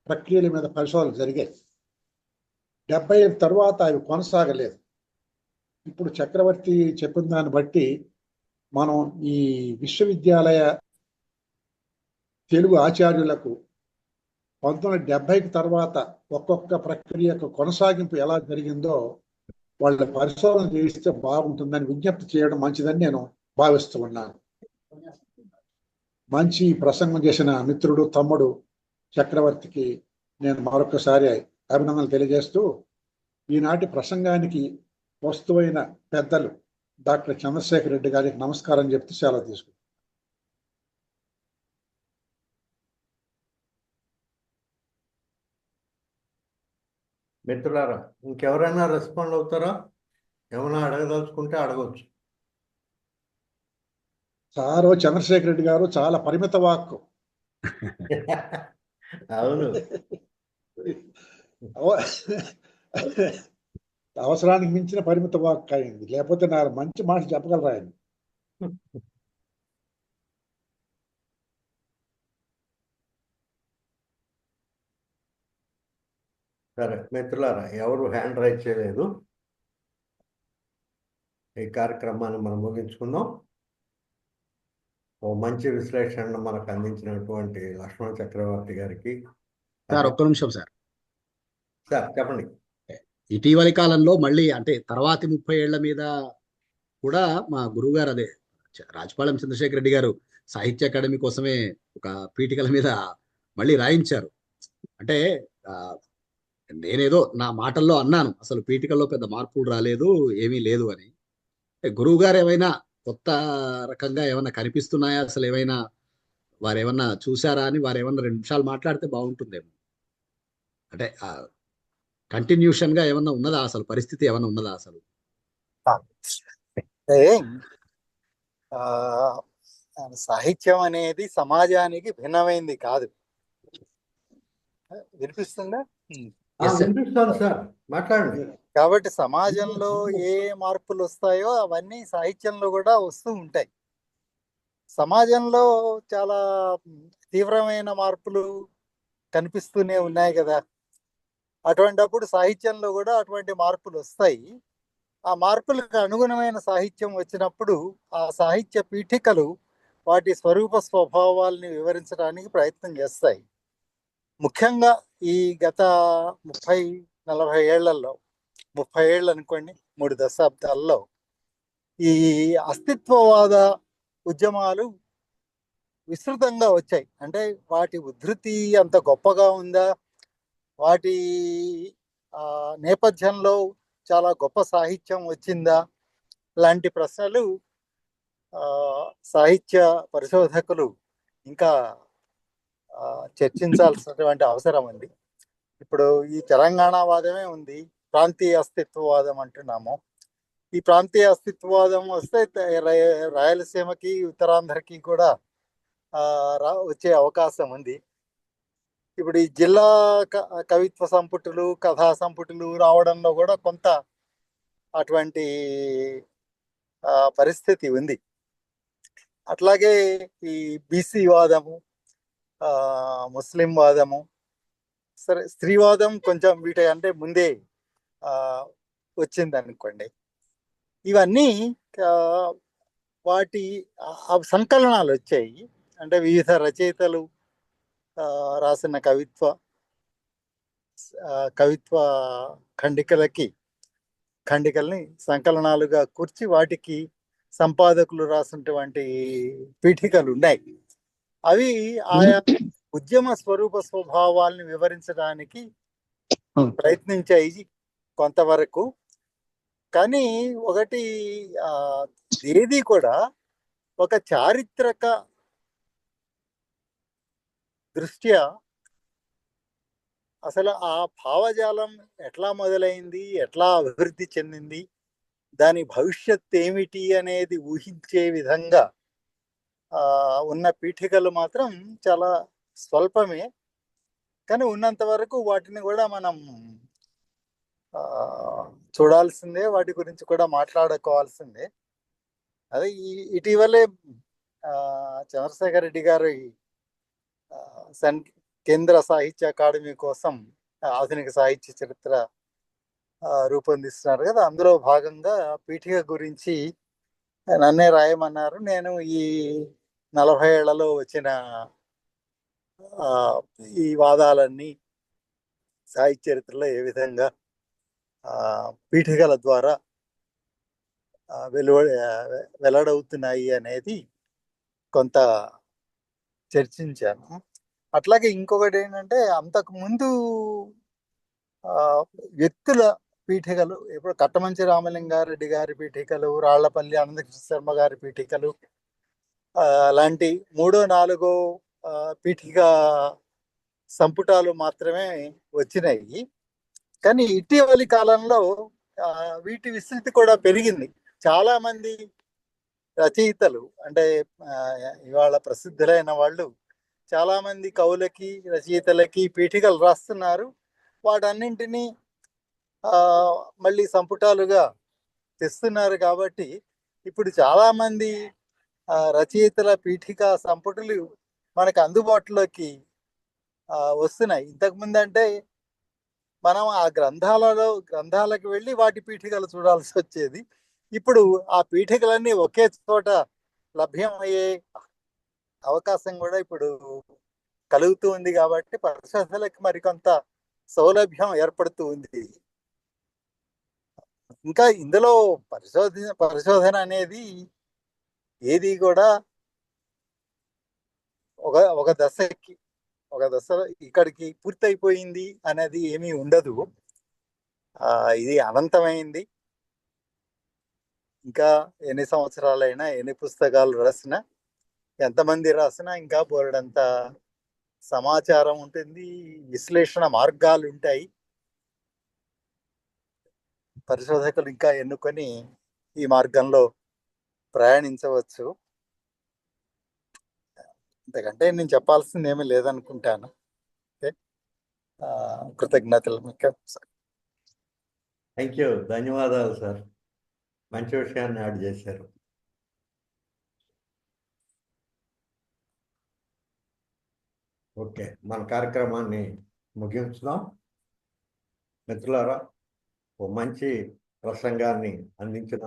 ప్రక్రియల మీద పరిశోధనలు జరిగాయి. 70 తర్వాత అవి కొనసాగలేదు. ఇప్పుడు చక్రవర్తి చెప్పిన దాన్ని బట్టి మనం ఈ విశ్వవిద్యాలయ తెలుగు ఆచార్యులకు 1970 తర్వాత ఒక్కొక్క ప్రక్రియకు కొనసాగింపు ఎలా జరిగిందో వాళ్ళ పరిశోధన చేస్తే బాగుంటుందని విజ్ఞప్తి చేయడం మంచిదని నేను భావిస్తూ ఉన్నాను. మంచి ప్రసంగం చేసిన మిత్రుడు, తమ్ముడు చక్రవర్తికి నేను మరొకసారి అభినందనలు తెలియజేస్తూ, ఈనాటి ప్రసంగానికి వస్తువైన పెద్దలు డాక్టర్ చంద్రశేఖర్ రెడ్డి గారికి నమస్కారం చెప్తూ సెలవు తీసుకుంటాను. మిత్రులారా, ఇంకెవరైనా రెస్పాండ్ అవుతారా? ఏమైనా అడగదలుచుకుంటే అడగవచ్చు. సారు చంద్రశేఖర్ రెడ్డి గారు చాలా పరిమిత వాక్కు. అవును, అవసరానికి మించిన పరిమిత వాక్కు అయింది. లేకపోతే నా మంచి మాట చెప్పగలరా ఆయన. సరే మిత్రులారా, ఎవరు హ్యాండ్ రైజ్ చేయలేదు. ఈ కార్యక్రమాన్ని మనం ముగించుకుందాం. ఓ మంచి విశ్లేషణను మనకు అందించినటువంటి లక్ష్మణ చక్రవర్తి గారికి. సార్ ఒక్క నిమిషం సార్. సార్ చెప్పండి. ఇటీవలి కాలంలో మళ్ళీ అంటే తర్వాతి 30 ఏళ్ల మీద కూడా మా గురువు గారు అదే రాజపాళెం చంద్రశేఖర్ రెడ్డి గారు సాహిత్య అకాడమీ కోసమే ఒక పీఠికల మీద మళ్ళీ రాయించారు. అంటే నేనేదో నా మాటల్లో అన్నాను, అసలు పీఠికల్లో పెద్ద మార్పులు రాలేదు, ఏమీ లేదు అని. గురువు గారు ఏమైనా కొత్త రకంగా ఏమైనా కనిపిస్తున్నాయా, అసలు ఏమైనా వారు ఏమన్నా చూసారా అని వారు ఏమన్నా 2 నిమిషాలు మాట్లాడితే బాగుంటుందేమో. అంటే కంటిన్యూషన్ గా ఏమన్నా ఉన్నదా, అసలు పరిస్థితి ఏమన్నా ఉన్నదా అసలు? సాహిత్యం అనేది సమాజానికి భిన్నమైంది కాదు. వినిపిస్తుందా? వినిపిస్తాను సార్, మాట్లాడండి. కాబట్టి సమాజంలో ఏ మార్పులు వస్తాయో అవన్నీ సాహిత్యంలో కూడా వస్తూ ఉంటాయి. సమాజంలో చాలా తీవ్రమైన మార్పులు కనిపిస్తూనే ఉన్నాయి కదా. అటువంటిప్పుడు సాహిత్యంలో కూడా అటువంటి మార్పులు వస్తాయి. ఆ మార్పులకు అనుగుణమైన సాహిత్యం వచ్చినప్పుడు ఆ సాహిత్య పీఠికలు వాటి స్వరూప స్వభావాల్ని వివరించడానికి ప్రయత్నం చేస్తాయి. ముఖ్యంగా ఈ గత 30-40 ఏళ్లలో, 30 ఏళ్ళు అనుకోండి, 3 దశాబ్దాల్లో ఈ అస్తిత్వవాద ఉద్యమాలు విస్తృతంగా వచ్చాయి. అంటే వాటి ఉద్ధృతి అంత గొప్పగా ఉందా, వాటి నేపథ్యంలో చాలా గొప్ప సాహిత్యం వచ్చిందా లాంటి ప్రశ్నలు సాహిత్య పరిశోధకులు ఇంకా చర్చించాల్సినటువంటి అవసరం ఉంది. ఇప్పుడు ఈ తెలంగాణ వాదమే ఉంది, ప్రాంతీయ అస్తిత్వవాదం అంటున్నాము. ఈ ప్రాంతీయ అస్తిత్వవాదం వస్తే రాయలసీమకి, ఉత్తరాంధ్రకి కూడా వచ్చే అవకాశం ఉంది. ఇప్పుడు ఈ జిల్లా కవిత్వ సంపుటులు, కథా సంపుటులు రావడంలో కూడా కొంత అటువంటి పరిస్థితి ఉంది. అట్లాగే ఈ బీసీ వాదము, ముస్లిం వాదము, సరే స్త్రీవాదం కొంచెం వీటి అంటే ముందే వచ్చింది అనుకోండి. ఇవన్నీ వాటి సంకలనాలు వచ్చాయి. అంటే వివిధ రచయితలు రాసిన కవిత్వ ఖండికల్ని సంకలనాలుగా కూర్చి వాటికి సంపాదకులు రాసినటువంటి పీఠికలు ఉన్నాయి. అవి ఆయా ఉద్యమ స్వరూప స్వభావాల్ని వివరించడానికి ప్రయత్నించాయి కొంతవరకు. కానీ ఒకటి ఏది కూడా ఒక చారిత్రక దృష్ట్యా అసలు ఆ భావజాలం ఎట్లా మొదలైంది, ఎట్లా అభివృద్ధి చెందింది, దాని భవిష్యత్ ఏమిటి అనేది ఊహించే విధంగా ఉన్న పీఠికలు మాత్రం చాలా స్వల్పమే. కానీ ఉన్నంత వరకు వాటిని కూడా మనం చూడాల్సిందే, వాటి గురించి కూడా మాట్లాడుకోవాల్సిందే. అదే ఇటీవలే చంద్రశేఖర్ రెడ్డి గారి సెన్ కేంద్ర సాహిత్య అకాడమీ కోసం ఆధునిక సాహిత్య చరిత్ర రూపొందిస్తున్నారు కదా. అందులో భాగంగా పీఠిక గురించి నన్నే రాయమన్నారు. నేను ఈ 40 ఏళ్లలో వచ్చిన ఈ వాదాలన్నీ సాహిత్య చరిత్రలో ఏ విధంగా పీఠికల ద్వారా వెల్లడవుతున్నాయి అనేది కొంత చర్చించాను. అట్లాగే ఇంకొకటి ఏంటంటే, అంతకు ముందు వ్యక్తుల పీఠికలు, ఇప్పుడు కట్టమంచి రామలింగారెడ్డి గారి పీఠికలు, రాళ్లపల్లి అనంతకృష్ణ శర్మ గారి పీఠికలు లాంటి 3, 4 పీఠిక సంపుటాలు మాత్రమే వచ్చినాయి. కానీ ఇటీవలి కాలంలో వీటి విస్తృతి కూడా పెరిగింది. చాలా మంది రచయితలు, అంటే ఇవాళ ప్రసిద్ధులైన వాళ్ళు చాలా మంది కవులకి, రచయితలకి పీఠికలు రాస్తున్నారు. వాటన్నింటినీ మళ్ళీ సంపుటాలుగా తెస్తున్నారు. కాబట్టి ఇప్పుడు చాలా మంది రచయితల పీఠిక సంపుటులు మనకు అందుబాటులోకి వస్తున్నాయి. ఇంతకుముందు అంటే మనం ఆ గ్రంథాలకు వెళ్ళి వాటి పీఠికలు చూడాల్సి వచ్చేది. ఇప్పుడు ఆ పీఠికలన్నీ ఒకే చోట లభ్యమయ్యే అవకాశం కూడా ఇప్పుడు కలుగుతూ ఉంది. కాబట్టి పరిశోధనలకు మరికొంత సౌలభ్యం ఏర్పడుతూ ఉంది. ఇంకా ఇందులో పరిశోధన అనేది ఏది కూడా ఒక దశలో ఇక్కడికి పూర్తయిపోయింది అనేది ఏమీ ఉండదు. ఇది అనంతమైంది. ఇంకా ఎన్ని సంవత్సరాలైనా, ఎన్ని పుస్తకాలు రాసినా, ఎంతమంది రాసినా ఇంకా బోలెడంత సమాచారం ఉంటుంది, విశ్లేషణ మార్గాలు ఉంటాయి. పరిశోధకులు ఇంకా ఎన్నుకొని ఈ మార్గంలో ప్రయాణించవచ్చు. అంతకంటే నేను చెప్పాల్సింది ఏమీ లేదనుకుంటాను. కృతజ్ఞతలు మీకు. థ్యాంక్ యూ, ధన్యవాదాలు సార్. మంచి విషయాన్ని యాడ్ చేశారు. ఓకే, మన కార్యక్రమాన్ని ముగించుదాం. మిత్రులారా, ఓ మంచి ప్రసంగాన్ని అందించినందుకు